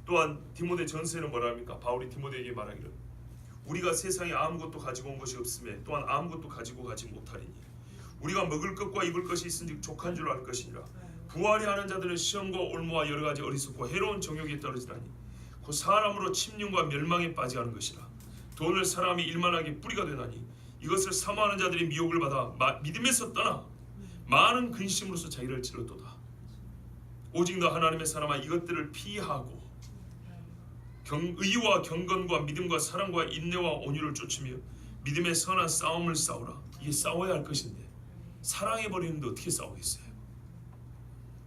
또한 디모데 전서에는 뭐라 합니까? 바울이 디모데에게 말하기를 우리가 세상에 아무것도 가지고 온 것이 없음에 또한 아무것도 가지고 가지 못하리니 우리가 먹을 것과 입을 것이 있은즉 족한 줄 알 것이니라. 부활이 하는 자들은 시험과 올무와 여러 가지 어리석고 해로운 정욕에 떨어지다니 그 사람으로 침륜과 멸망에 빠져가는 것이라. 돈을 사람이 일만하게 뿌리가 되나니 이것을 사모하는 자들이 미혹을 받아 믿음에서 떠나 많은 근심으로서 자기를 찔렀도다. 오직 너 하나님의 사람아 이것들을 피하고 의와 경건과 믿음과 사랑과 인내와 온유를 쫓으며 믿음의 선한 싸움을 싸우라. 이게 싸워야 할 것인데 사랑해 버리는데 어떻게 싸우겠어요?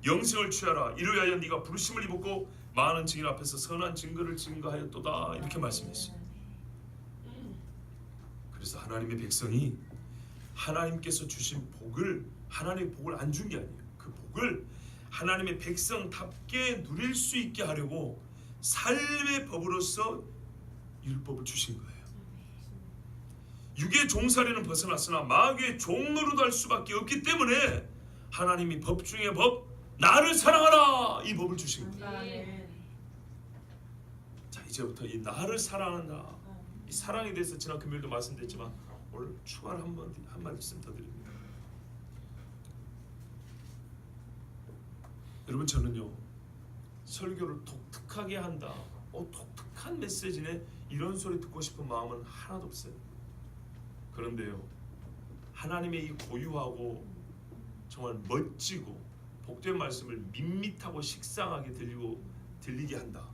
영생을 취하라. 이를 위하여 네가 부르심을 입었고 많은 증인 앞에서 선한 증거를 증거하였도다. 이렇게 말씀했어요. 그래서 하나님의 백성이 하나님께서 주신 복을 하나님의 복을 안 준 게 아니에요. 그 복을 하나님의 백성답게 누릴 수 있게 하려고 삶의 법으로서 율법을 주신 거예요. 육의 종살이는 벗어났으나 마귀의 종노릇 할 수밖에 없기 때문에 하나님이 법 중에 법 나를 사랑하라 이 법을 주신 거예요. 자 이제부터 이 나를 사랑한다 이 사랑에 대해서 지난 금요일도 말씀드렸지만 오늘 추가로 한 말씀 더 드립니다. 여러분 저는요 설교를 독특하게 한다 독특한 메시지네 이런 소리 듣고 싶은 마음은 하나도 없어요. 그런데요 하나님의 이 고유하고 정말 멋지고 복된 말씀을 밋밋하고 식상하게 들리게 한다.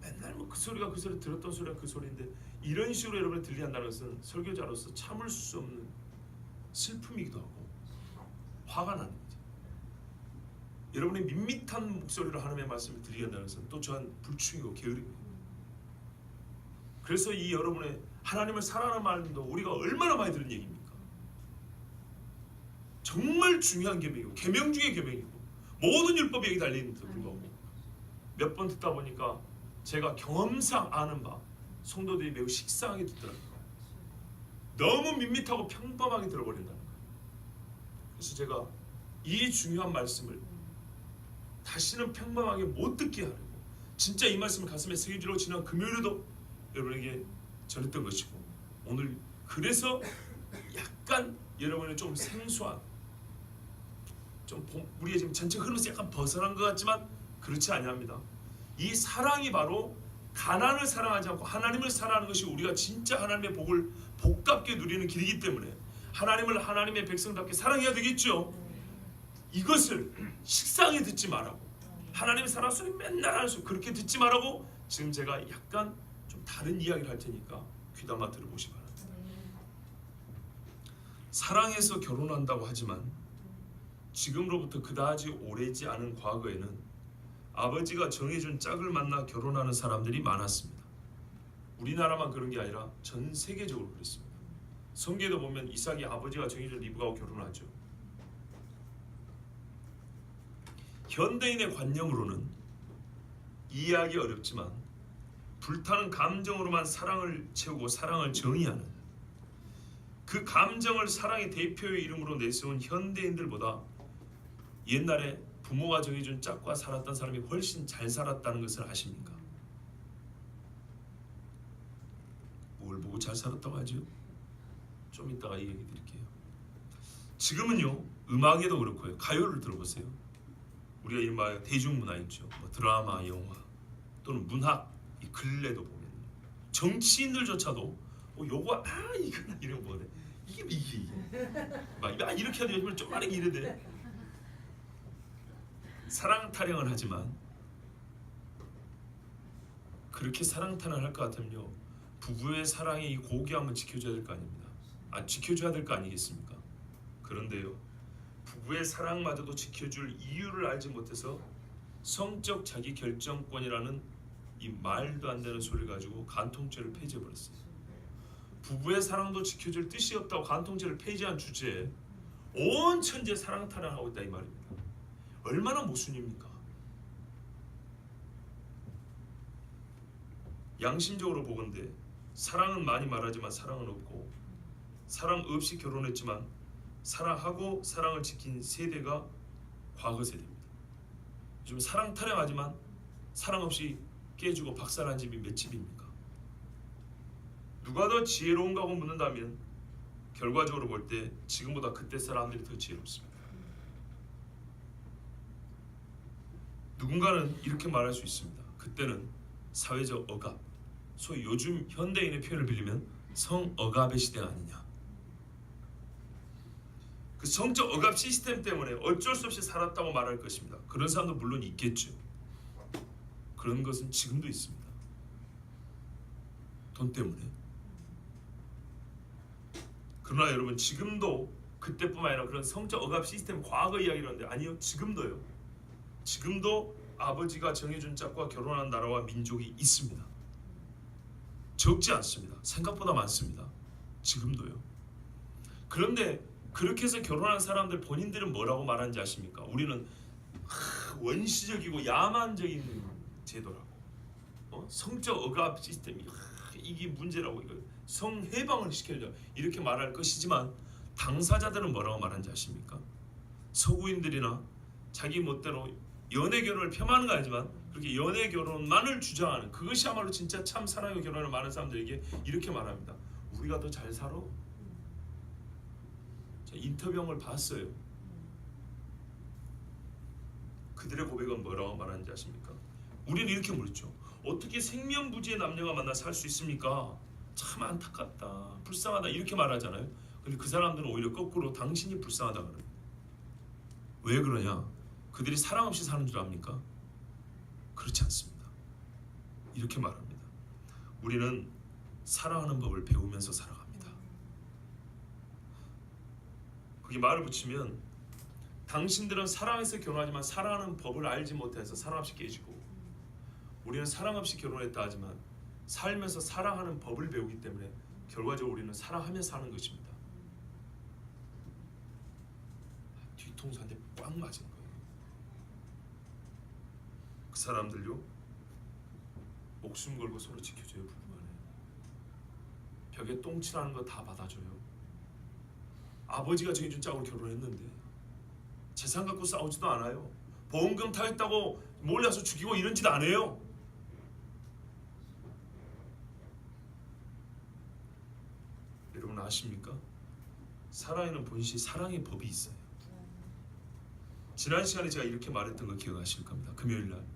맨날 뭐 그 소리가 그 소리 들었던 소리가 그 소리인데 이런 식으로 여러분이 들리게 한다는 것은 설교자로서 참을 수 없는 슬픔이기도 하고 화가 나는 거죠. 여러분이 밋밋한 목소리로 하나님의 말씀을 드리게 한다는 것은 또 저한 불충이고 게으름이고 그래서 이 여러분의 하나님을 사랑하는 말도 우리가 얼마나 많이 들은 얘기입니까? 정말 중요한 계명이고 계명 중에 계명이고 모든 율법이 여기 달려있는데도 불구하고 몇 번 듣다 보니까 제가 경험상 아는 바 성도들이 매우 식상하게 듣더라고요. 너무 밋밋하고 평범하게 들어버린다는 거예요. 그래서 제가 이 중요한 말씀을 다시는 평범하게 못 듣게 하려고 진짜 이 말씀을 가슴에 새겨주려고 지난 금요일에도 여러분에게 전했던 것이고 오늘 그래서 약간 여러분의 좀 생소한 좀 우리의 지금 전체 흐름에서 약간 벗어난 것 같지만 그렇지 아니합니다. 이 사랑이 바로 가난을 사랑하지 않고 하나님을 사랑하는 것이 우리가 진짜 하나님의 복을 복답게 누리는 길이기 때문에 하나님을 하나님의 백성답게 사랑해야 되겠죠. 이것을 식상히 듣지 말라고 하나님의 사랑 소리 맨날 하는 소리 그렇게 듣지 말라고 지금 제가 약간 좀 다른 이야기를 할 테니까 귀담아 들어보시 바랍니다. 사랑해서 결혼한다고 하지만 지금으로부터 그다지 오래지 않은 과거에는 아버지가 정해준 짝을 만나 결혼하는 사람들이 많았습니다. 우리나라만 그런 게 아니라 전 세계적으로 그랬습니다. 성경에도 보면 이삭이 아버지가 정해준 리브가와 결혼하죠. 현대인의 관념으로는 이해하기 어렵지만 불타는 감정으로만 사랑을 채우고 사랑을 정의하는 그 감정을 사랑의 대표의 이름으로 내세운 현대인들보다 옛날에 부모가 정해준 짝과 살았던 사람이 훨씬 잘 살았다는 것을 아십니까? 뭘 보고 잘 살았다고 하죠? 좀 이따가 이 얘기 드릴게요. 지금은요 음악에도 그렇고요 가요를 들어보세요. 우리가 이른바 대중문화 있죠. 뭐 드라마, 영화 또는 문학 이 근래도 보면 정치인들조차도 요거 이거나 이런 거 이게 막 이렇게 하도 요즘은 좀 많이 이래 돼. 사랑 타령을 하지만 그렇게 사랑 타령을 할 것 같으면요 부부의 사랑의 이 고귀함은 지켜줘야 될 거 아닙니다. 지켜줘야 될 거 아니겠습니까? 그런데요 부부의 사랑마저도 지켜줄 이유를 알지 못해서 성적 자기 결정권이라는 이 말도 안 되는 소리를 가지고 간통죄를 폐지해버렸어요. 부부의 사랑도 지켜줄 뜻이 없다고 간통죄를 폐지한 주제에 온 천지에 사랑 타령하고 있다 이 말입니다. 얼마나 모순입니까? 양심적으로 보건대 사랑은 많이 말하지만 사랑은 없고 사랑 없이 결혼했지만 사랑하고 사랑을 지킨 세대가 과거 세대입니다. 요즘 사랑 타령하지만 사랑 없이 깨지고 박살난 집이 몇 집입니까? 누가 더 지혜로운가 하고 묻는다면 결과적으로 볼 때 지금보다 그때 사람들이 더 지혜롭습니다. 누군가는 이렇게 말할 수 있습니다. 그때는 사회적 억압, 소위 요즘 현대인의 표현을 빌리면 성억압의 시대가 아니냐. 그 성적 억압 시스템 때문에 어쩔 수 없이 살았다고 말할 것입니다. 그런 사람도 물론 있겠죠. 그런 것은 지금도 있습니다. 돈 때문에. 그러나 여러분 지금도 그때뿐만 아니라 그런 성적 억압 시스템 과거 이야기를 하는데 아니요. 지금도요. 지금도 아버지가 정해준 짝과 결혼한 나라와 민족이 있습니다. 적지 않습니다. 생각보다 많습니다. 지금도요. 그런데 그렇게 해서 결혼한 사람들 본인들은 뭐라고 말하는지 아십니까? 우리는 원시적이고 야만적인 제도라고, 성적 억압 시스템이 이게 문제라고, 이거 성해방을 시켜줘 이렇게 말할 것이지만 당사자들은 뭐라고 말하는지 아십니까? 서구인들이나 자기 멋대로 연애 결혼을 폄하하는 거 아니지만 그렇게 연애 결혼만을 주장하는, 그것이야말로 진짜 참 사랑의 결혼을 많은 사람들에게 이렇게 말합니다. 우리가 더 잘 살아. 인터뷰한 걸 봤어요. 그들의 고백은 뭐라고 말하는지 아십니까? 우리는 이렇게 물었죠. 어떻게 생명부지의 남녀가 만나 살 수 있습니까? 참 안타깝다, 불쌍하다 이렇게 말하잖아요. 근데 그 사람들은 오히려 거꾸로 당신이 불쌍하다 그래요. 왜 그러냐? 그들이 사랑 없이 사는 줄 압니까? 그렇지 않습니다. 이렇게 말합니다. 우리는 사랑하는 법을 배우면서 살아갑니다. 거기 말을 붙이면 당신들은 사랑해서 결혼하지만 사랑하는 법을 알지 못해서 사랑 없이 깨지고, 우리는 사랑 없이 결혼했다 하지만 살면서 사랑하는 법을 배우기 때문에 결과적으로 우리는 사랑하며 사는 것입니다. 뒤통수 한 대 꽉 맞은 거예요. 그 사람들요 목숨 걸고 서로 지켜줘요. 부부간에 벽에 똥칠하는 거 다 받아줘요. 아버지가 정해준 짝으로 결혼했는데 재산 갖고 싸우지도 않아요. 보험금 타했다고 몰래 와서 죽이고 이런 짓 안 해요. 여러분 아십니까? 사랑에는 본시 사랑의 법이 있어요. 지난 시간에 제가 이렇게 말했던 거 기억하실 겁니다. 금요일날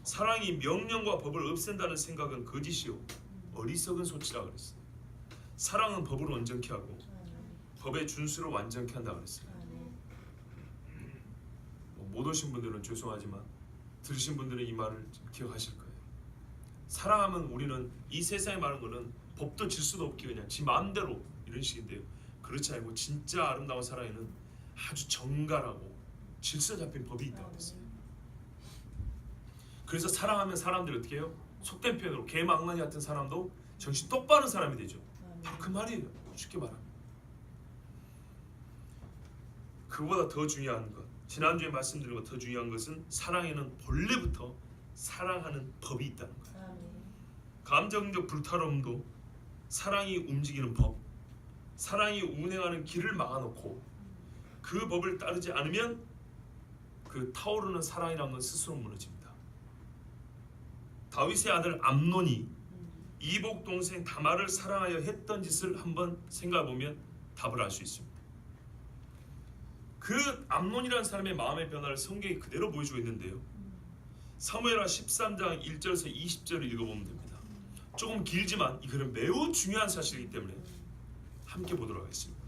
사랑이 명령과 법을 없앤다는 생각은 거짓이요 어리석은 소치라 그랬어요. 사랑은 법을 온전케 하고 법의 준수를 완전케 한다 그랬어요. 못 오신 분들은 죄송하지만 들으신 분들은 이 말을 기억하실 거예요. 사랑하면 우리는 이 세상에 말하는 거는 법도 질서도 없게 그냥 지 마음대로 이런 식인데요. 그렇지 않고 진짜 아름다운 사랑에는 아주 정갈하고 질서 잡힌 법이 있다고 했어요. 그래서 사랑하면 사람들이 어떻게 해요? 속된 표현으로 개망나니 같은 사람도 정신 똑바른 사람이 되죠. 바로 그 말이에요. 쉽게 말하면. 그보다 더 중요한 것, 지난주에 말씀드린 것 더 중요한 것은 사랑에는 본래부터 사랑하는 법이 있다는 거예요. 감정적 불타러움도 사랑이 움직이는 법, 사랑이 운행하는 길을 막아놓고 그 법을 따르지 않으면 그 타오르는 사랑이라는 건 스스로 무너집니다. 다윗의 아들 암논이 이복 동생 다말을 사랑하여 했던 짓을 한번 생각해보면 답을 알 수 있습니다. 그 암논이라는 사람의 마음의 변화를 성경이 그대로 보여주고 있는데요. 사무엘하 13장 1절에서 20절을 읽어보면 됩니다. 조금 길지만 이거는 매우 중요한 사실이기 때문에 함께 보도록 하겠습니다.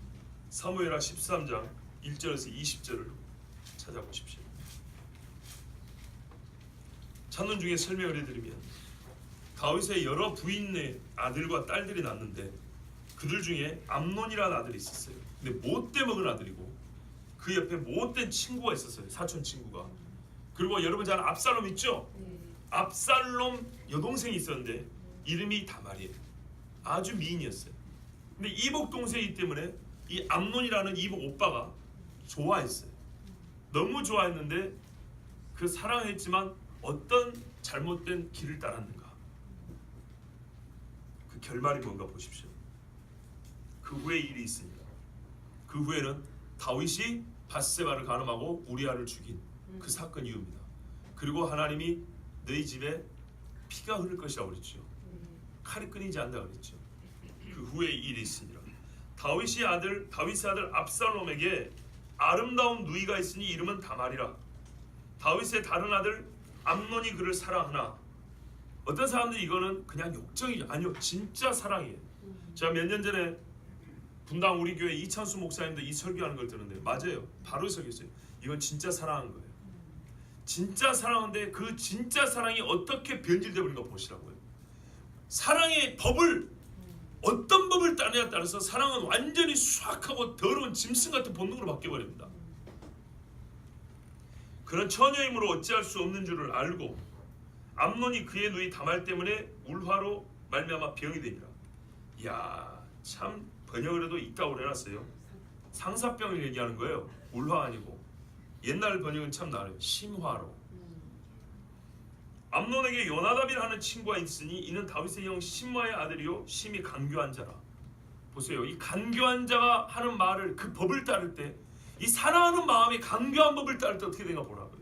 사무엘하 13장 1절에서 20절을 찾아보십시오. 찾는 중에 설명을 해드리면 다윗의 여러 부인의 아들과 딸들이 낳았는데 그들 중에 암논이라는 아들이 있었어요. 근데 못돼 먹은 아들이고 그 옆에 못된 친구가 있었어요. 사촌 친구가. 그리고 여러분 잘 압살롬 있죠? 압살롬 여동생이 있었는데 이름이 다말이에요. 아주 미인이었어요. 근데 이복 동생이기 때문에 이 암논이라는 이복 오빠가 좋아했어요. 너무 좋아했는데 그 사랑했지만 어떤 잘못된 길을 따랐는가. 그 결말이 뭔가 보십시오. 그 후에 일이 있습니다. 그 후에는 다윗이 밧세바를 간음하고 우리아를 죽인 그 사건 이후입니다. 그리고 하나님이 너희 집에 피가 흐를 것이라고 그랬죠. 칼이 끊이지 않는다 그랬죠. 그 후에 일이 있으니라. 다윗의 아들 압살롬에게 아름다운 누이가 있으니 이름은 다말이라. 다윗의 다른 아들 암논이 그를 사랑하나. 어떤 사람들이 이거는 그냥 욕정이죠. 아니요, 진짜 사랑이에요. 제가 몇 년 전에 분당 우리 교회 이찬수 목사님도 이 설교하는 걸 듣는데 맞아요. 바로 설교했어요. 이건 진짜 사랑한 거예요. 진짜 사랑인데 그 진짜 사랑이 어떻게 변질되어 버린가 보시라고요. 사랑의 법을 어떤 법을 따느냐에 따라서 사랑은 완전히 수악하고 더러운 짐승 같은 본능으로 바뀌어버립니다. 그런 처녀임으로 어찌할 수 없는 줄을 알고 암논이 그의 누이 다말 때문에 울화로 말미암아 병이 되니라. 이야, 참 번역을 해도 있다고 해놨어요. 상사병을 얘기하는 거예요. 울화 아니고. 옛날 번역은 참 나아요. 심화로. 암논에게 요나답이라는 친구가 있으니 이는 다윗의 형 심마의 아들이요 심히 간교한 자라. 보세요. 이 간교한 자가 하는 말을, 그 법을 따를 때, 이 사랑하는 마음이 간교한 법을 따를 때 어떻게 되는가 보라고요.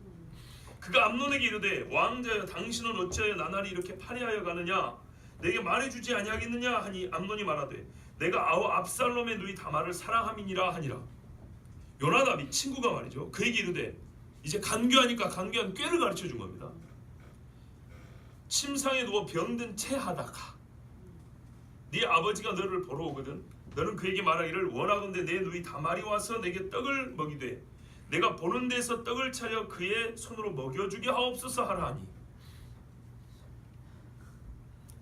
그가 암논에게 이르되 왕자여 당신은 어찌하여 나날이 이렇게 파리하여 가느냐, 내게 말해주지 아니하겠느냐 하니 암논이 말하되 내가 압살롬의 누이 다말을 사랑함이니라 하니라. 요나답이 친구가 말이죠. 그에게 이르되, 이제 간교하니까 간교한 꾀를 가르쳐 준 겁니다. 침상에 누워 병든 채 하다가 네 아버지가 너를 보러 오거든 너는 그에게 말하기를 원하건대 내 누이 다말이 와서 내게 떡을 먹이되 내가 보는 데서 떡을 차려 그의 손으로 먹여주게 하옵소서 하라 하니.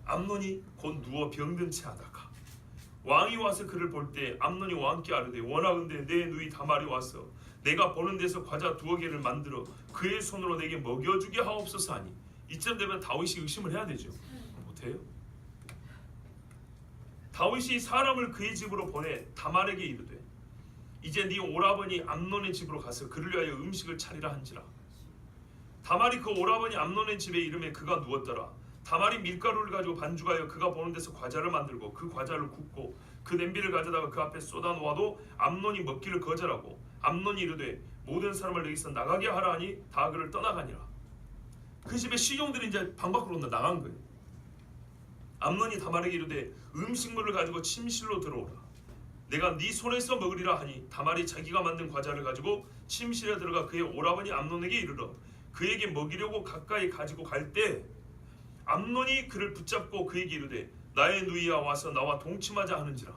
암논이 곧 누워 병든 채 하다가 왕이 와서 그를 볼 때 암논이 왕께 아뢰되 원하건대 내 누이 다말이 와서 내가 보는 데서 과자 2개를 만들어 그의 손으로 내게 먹여주게 하옵소서 하니. 이쯤 되면 다윗이 의심을 해야 되죠. 못해요. 다윗이 사람을 그의 집으로 보내 다말에게 이르되 이제 네 오라버니 암논의 집으로 가서 그를 위하여 음식을 차리라 한지라. 다말이 그 오라버니 암논의 집에 이름에 그가 누웠더라. 다말이 밀가루를 가지고 반죽하여 그가 보는 데서 과자를 만들고 그 과자를 굽고 그 냄비를 가져다가 그 앞에 쏟아 놓아도 암논이 먹기를 거절하고 암논이 이르되 모든 사람을 여기서 나가게 하라 하니 다 그를 떠나가니라. 그 집에 식용들이 이제 방 밖으로 나간 거예요. 암논이 다말에게 이르되 음식물을 가지고 침실로 들어오라. 내가 네 손에서 먹으리라 하니 다말이 자기가 만든 과자를 가지고 침실에 들어가 그의 오라버니 암논에게 이르러 그에게 먹이려고 가까이 가지고 갈 때 암논이 그를 붙잡고 그에게 이르되 나의 누이야 와서 나와 동침하자 하는지라.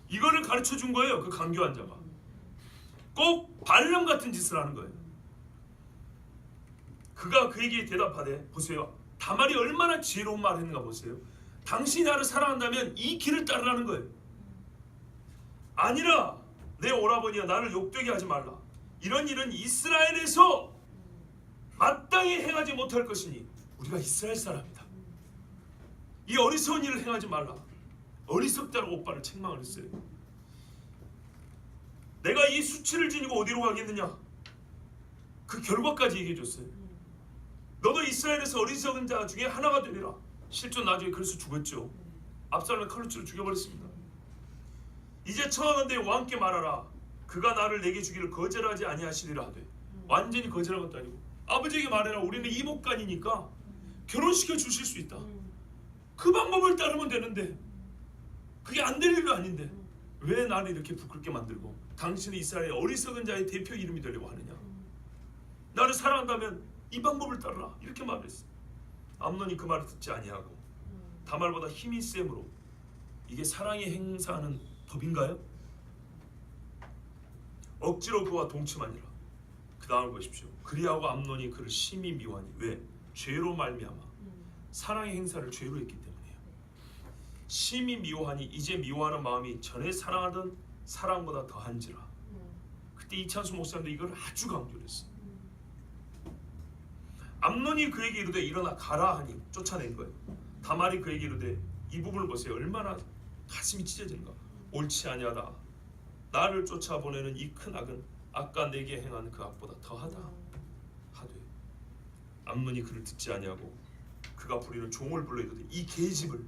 이거를 가르쳐 준 거예요. 그 간교한 자가 꼭 발령 같은 짓을 하는 거예요. 그가 그에게 대답하되, 보세요. 다말이 얼마나 지혜로운 말을 했는가 보세요. 당신이 나를 사랑한다면 이 길을 따르라는 거예요. 아니라 내 오라버니야 나를 욕되게 하지 말라. 이런 일은 이스라엘에서 마땅히 행하지 못할 것이니 우리가 이스라엘 사람이다. 이 어리석은 일을 행하지 말라. 어리석다고 오빠를 책망을 했어요. 내가 이 수치를 지니고 어디로 가겠느냐. 그 결과까지 얘기해 줬어요. 너도 이스라엘에서 어리석은 자 중에 하나가 되리라. 실제 나중에 그래서 죽었죠. 압살롬의 칼로 찔러 죽여버렸습니다. 이제 청하건대 왕께 말하라. 그가 나를 내게 주기를 거절하지 아니하시리라 하되. 완전히 거절한 것도 아니고 아버지에게 말해라. 우리는 이복간이니까 결혼시켜 주실 수 있다. 그 방법을 따르면 되는데 그게 안 될 일도 아닌데 왜 나를 이렇게 부끄럽게 만들고 당신이 이스라엘의 어리석은 자의 대표 이름이 되려고 하느냐. 나를 사랑한다면 이 방법을 따르라. 이렇게 말했어. 암논이 그 말을 듣지 아니하고 다말보다 힘이 셈으로 이게 사랑이 행사하는 법인가요? 억지로 그와 동침하니라. 그 다음을 보십시오. 그리하고 암논이 그를 심히 미워하니. 왜? 죄로 말미암아. 사랑의 행사를 죄로 했기 때문이에요. 심히 미워하니 이제 미워하는 마음이 전에 사랑하던 사랑보다 더한지라. 그때 이찬수 목사님도 이걸 아주 강조를 했어요. 암논이 그에게 이르되 일어나 가라 하니 쫓아낸 거예요. 다말이 그에게 이르되 이 부분을 보세요. 얼마나 가슴이 찢어지는가. 옳지 아니하다. 나를 쫓아보내는 이 큰 악은 아까 내게 행한 그 악보다 더하다 하되. 암논이 그를 듣지 아니하고 그가 부리는 종을 불러 이르되 이 계집을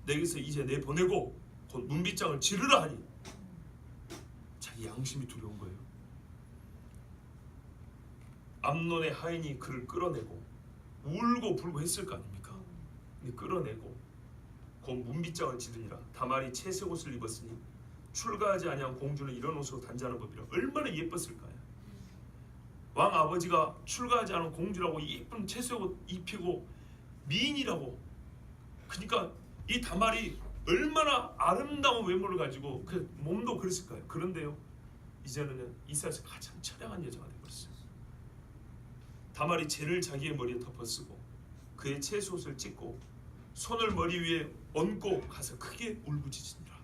내게서 이제 내보내고 곧 문빗장을 지르라 하니. 자기 양심이 두려운 거예요. 암논의 하인이 그를 끌어내고 울고 불고 했을 거 아닙니까? 근데 끌어내고 곧 문빗장을 지르니라. 다말이 채색 옷을 입었으니 출가하지 아니한 공주는 이런 옷으로 단지하는 법이라. 얼마나 예뻤을까요? 왕 아버지가 출가하지 않은 공주라고 예쁜 채색 옷 입히고 미인이라고. 그러니까 이 다말이 얼마나 아름다운 외모를 가지고 그 몸도 그랬을까요? 그런데요, 이제는 이스라엘에서 가장 처량한 여자가 되었어요. 다말이 재를 자기의 머리에 덮어쓰고 그의 채소옷을 찢고 손을 머리 위에 얹고 가서 크게 울부짖으니라.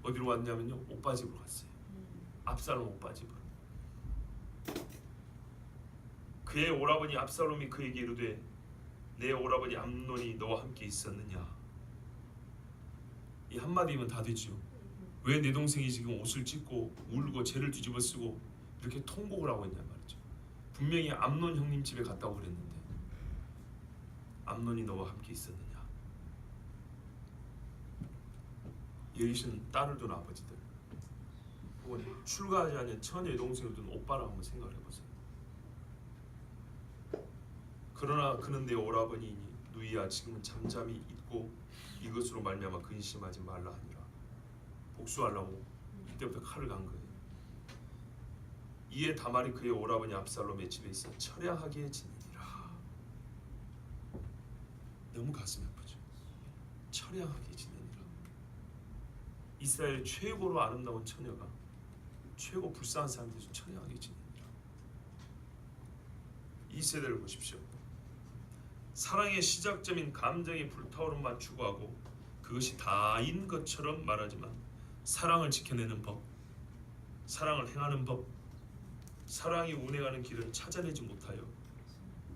어디로 왔냐면요, 오빠 집으로 갔어요. 압살롬 오빠 집으로. 그의 오라버니 압살롬이 그에게 이르되 내 오라버니 암논이 너와 함께 있었느냐. 이 한마디면 다 되지요. 왜 내 동생이 지금 옷을 찢고 울고 죄를 뒤집어 쓰고 이렇게 통곡을 하고 있냐 말이죠. 분명히 암논 형님 집에 갔다고 그랬는데 암논이 너와 함께 있었느냐. 여기 계신 딸을 둔 아버지들, 혹은 출가하지 않은 처녀의 동생을 둔 오빠라 한번 생각을 해보세요. 그러나 그는 내 오라버니이니 누이야 지금은 잠잠히 있고 이것으로 말미암아 근심하지 말라 하니라. 복수하려고 이때부터 칼을 간 거예요. 이에 다말이 그의 오라버니 압살롬의 집에 있어 처량하게 지내니라. 너무 가슴이 아프죠. 처량하게 지내니라. 이스라엘 최고로 아름다운 처녀가 최고 불쌍한 사람들이 처량하게 지내니라. 이 세대를 보십시오. 사랑의 시작점인 감정의 불타오름만 추구하고 그것이 다인 것처럼 말하지만 사랑을 지켜내는 법, 사랑을 행하는 법, 사랑이 운행하는 길을 찾아내지 못하여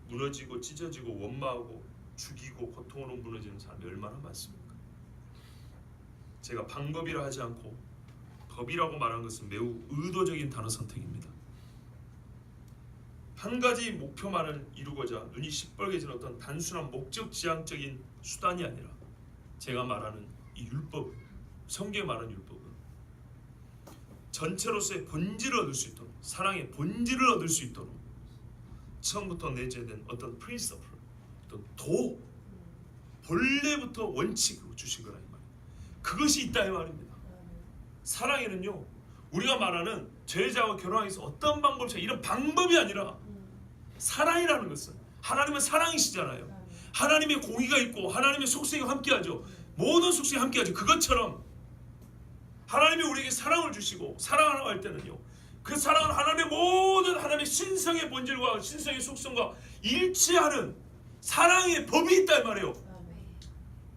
무너지고 찢어지고 원망하고 죽이고 고통으로 무너지는 사람이 얼마나 많습니까? 제가 방법이라 하지 않고 법이라고 말한 것은 매우 의도적인 단어 선택입니다. 한 가지 목표만을 이루고자 눈이 시뻘개진 어떤 단순한 목적 지향적인 수단이 아니라 제가 말하는 이 율법, 성경에 말하는 율법은 전체로서의 본질을 얻을 수 있도록, 사랑의 본질을 얻을 수 있도록 처음부터 내재된 어떤 프린서플, 어떤 도, 본래부터 원칙으로 주신 거라 이 말이에요. 그것이 있다 이 말입니다. 사랑에는요, 우리가 말하는 제자와 결혼하기 위해서 어떤 방법이 이런 방법이 아니라 사랑이라는 것은 하나님은 사랑이시잖아요. 하나님의 공의가 있고 하나님의 속성이 함께하죠. 모든 속성이 함께하죠. 그것처럼 하나님이 우리에게 사랑을 주시고 사랑하라고 할 때는요, 그 사랑은 하나님의 모든 하나님의 신성의 본질과 신성의 속성과 일치하는 사랑의 법이 있다 이 말이에요.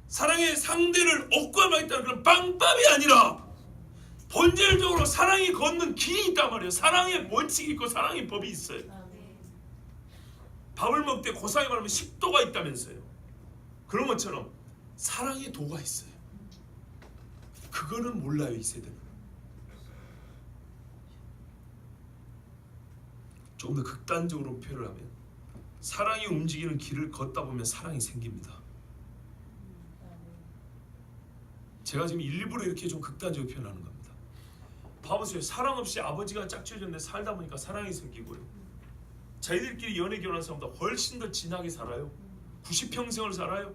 사랑의 상대를 억압하고 있다는 그런 방법이 아니라 본질적으로 사랑이 걷는 길이 있단 말이에요. 사랑의 원칙이 있고 사랑의 법이 있어요. 밥을 먹을 때 고상에 말하면 식도가 있다면서요. 그런 것처럼 사랑의 도가 있어요. 그거는 몰라요 이 세대는. 조금 더 극단적으로 표현을 하면 사랑이 움직이는 길을 걷다 보면 사랑이 생깁니다. 제가 지금 일부러 이렇게 좀 극단적으로 표현하는 겁니다. 봐보세요. 사랑 없이 아버지가 짝지어졌는데 살다 보니까 사랑이 생기고요. 자기들끼리 연애 결혼한 사람보다 훨씬 더 진하게 살아요. 90평생을 살아요.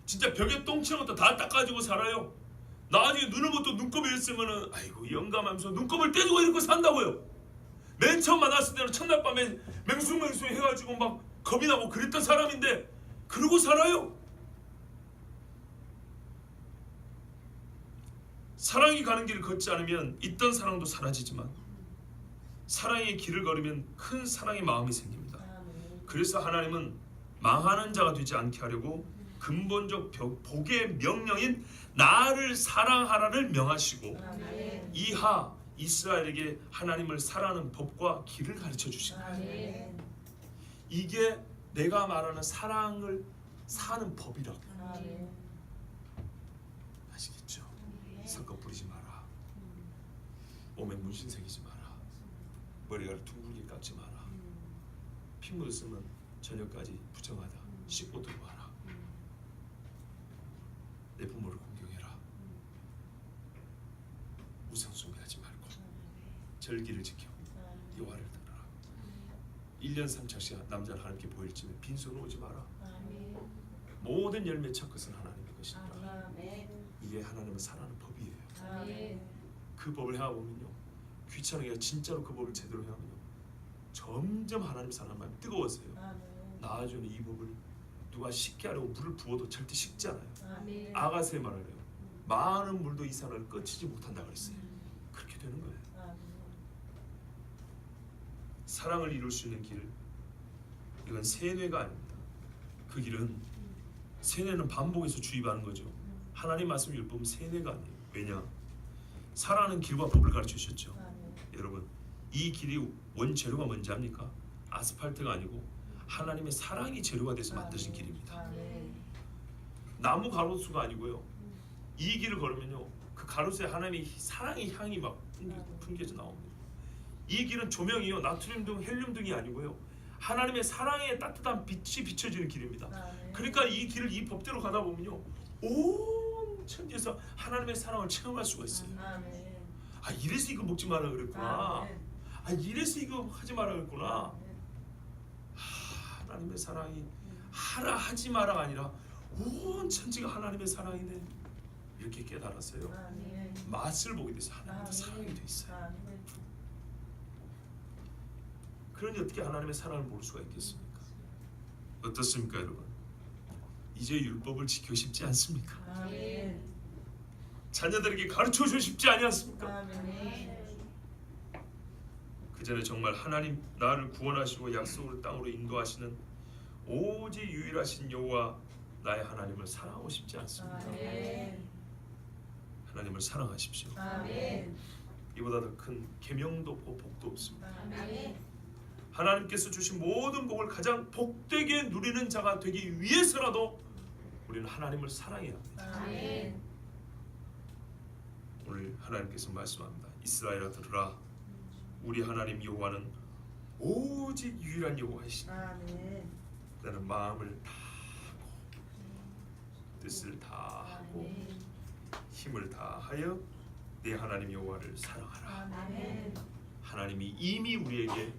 진짜 벽에 똥 치는 것도 다 닦아주고 살아요. 나중에 눈을 못 뜨고 눈곱이 있으면은 아이고 영감하면서 눈곱을 떼주고 이렇게 산다고요. 맨 처음 만났을 때는 첫날 밤에 맹숭맹숭 해가지고 막 겁이 나고 그랬던 사람인데 그러고 살아요. 사랑이 가는 길을 걷지 않으면 있던 사랑도 사라지지만 사랑의 길을 걸으면 큰 사랑의 마음이 생깁니다. 그래서 하나님은 망하는 자가 되지 않게 하려고 근본적 복의 명령인 나를 사랑하라를 명하시고 이하 이스라엘에게 하나님을 사랑하는 법과 길을 가르쳐 주신 거예요. 이게 내가 말하는 사랑을 사는 법이라고. 아시겠죠? 섞어 뿌리지 마라. 몸에 문신 새기지 마라. 머리가 둥글게 깎지 마라. 피 묻었으면 저녁까지 부정하다. 씻고 들어와라. 내 부모를 공경해라. 우상 숭배하지 말고 절기를 지켜 여호와를 따르라. 1년 3차씩 남자를 하나님께 보일 쯤에 빈손으로 오지 마라. 모든 열매 첫 것은 하나님의 것이다. 것입니다. 아멘. 이게 하나님을 사랑하는 법이에요. 아멘. 그 법을 행하보면요, 귀찮게 진짜로 그 법을 제대로 행하면요, 점점 하나님 사랑하는 마음이 뜨거워져요. 아멘. 나중에 이 법을 누가 식게 하려고 물을 부어도 절대 식지 않아요. 아멘. 아가서의 말을 해요. 많은 물도 이 사랑을 꺼치지 못한다 그랬어요. 그렇게 되는 거예요. 아멘. 사랑을 이룰 수 있는 길, 이건 세뇌가 아닙니다. 그 길은, 세뇌는 반복해서 주입하는 거죠. 하나님 말씀 율법은 세뇌가 아니에요. 왜냐? 사랑하는 길과 법을 가르쳐 주셨죠. 아멘. 여러분, 이 길이 원재료가 뭔지 압니까? 아스팔트가 아니고 하나님의 사랑이 재료가 돼서 만드신 길입니다. 아멘. 나무 가로수가 아니고요, 이 길을 걸으면요, 그 가로수에 하나님의 사랑의 향이 막 풍겨져 나옵니다. 이 길은 조명이요, 나트륨 등 헬륨 등이 아니고요, 하나님의 사랑의 따뜻한 빛이 비춰지는 길입니다. 아멘. 그러니까 이 길을, 이 법대로 가다 보면요, 온 천지에서 하나님의 사랑을 체험할 수가 있어요. 아멘. 아, 이래서 이거 먹지 마라 그랬구나. 아멘. 아, 이래서 이거 하지 마라 그랬구나. 아멘. 하나님의 사랑이 하라 하지 마라가 아니라 온 천지가 하나님의 사랑이네, 이렇게 깨달았어요. 아멘. 맛을 보게 돼서 하나님의 아멘. 사랑이 돼 있어요. 아멘. 그러니 어떻게 하나님의 사랑을 모를 수가 있겠습니까? 어떻습니까, 여러분? 이제 율법을 지키고 싶지 않습니까? 아멘. 자녀들에게 가르쳐 주고 싶지 않습니까? 아멘. 그 전에 정말 하나님 나를 구원하시고 약속의 땅으로 인도하시는 오직 유일하신 여호와 나의 하나님을 사랑하고 싶지 않습니까? 아멘. 하나님을 사랑하십시오. 아멘. 이보다 더 큰 계명도 없고 복도 없습니다. 아멘. 하나님께서 주신 모든 복을 가장 복되게 누리는 자가 되기 위해서라도 우리는 하나님을 사랑해야 합니다. 아멘. 오늘 하나님께서 말씀합니다. 이스라엘아 들으라, 우리 하나님 여호와는 오직 유일한 여호와이시니 아멘. 나는 마음을 다하고 뜻을 다하고 아멘. 힘을 다하여 내 하나님 여호와를 사랑하라. 아멘. 하나님이 이미 우리에게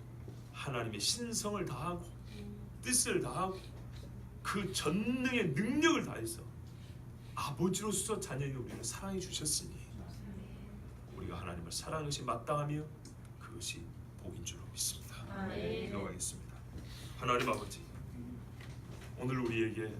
하나님의 신성을 다하고 뜻을 다하고 그 전능의 능력을 다해서 아버지로서 자녀인 우리를 사랑해 주셨으니 우리가 하나님을 사랑하는 것이 마땅하며 그것이 복인 줄로 믿습니다. 아멘. 기도하겠습니다. 하나님 아버지, 오늘 우리에게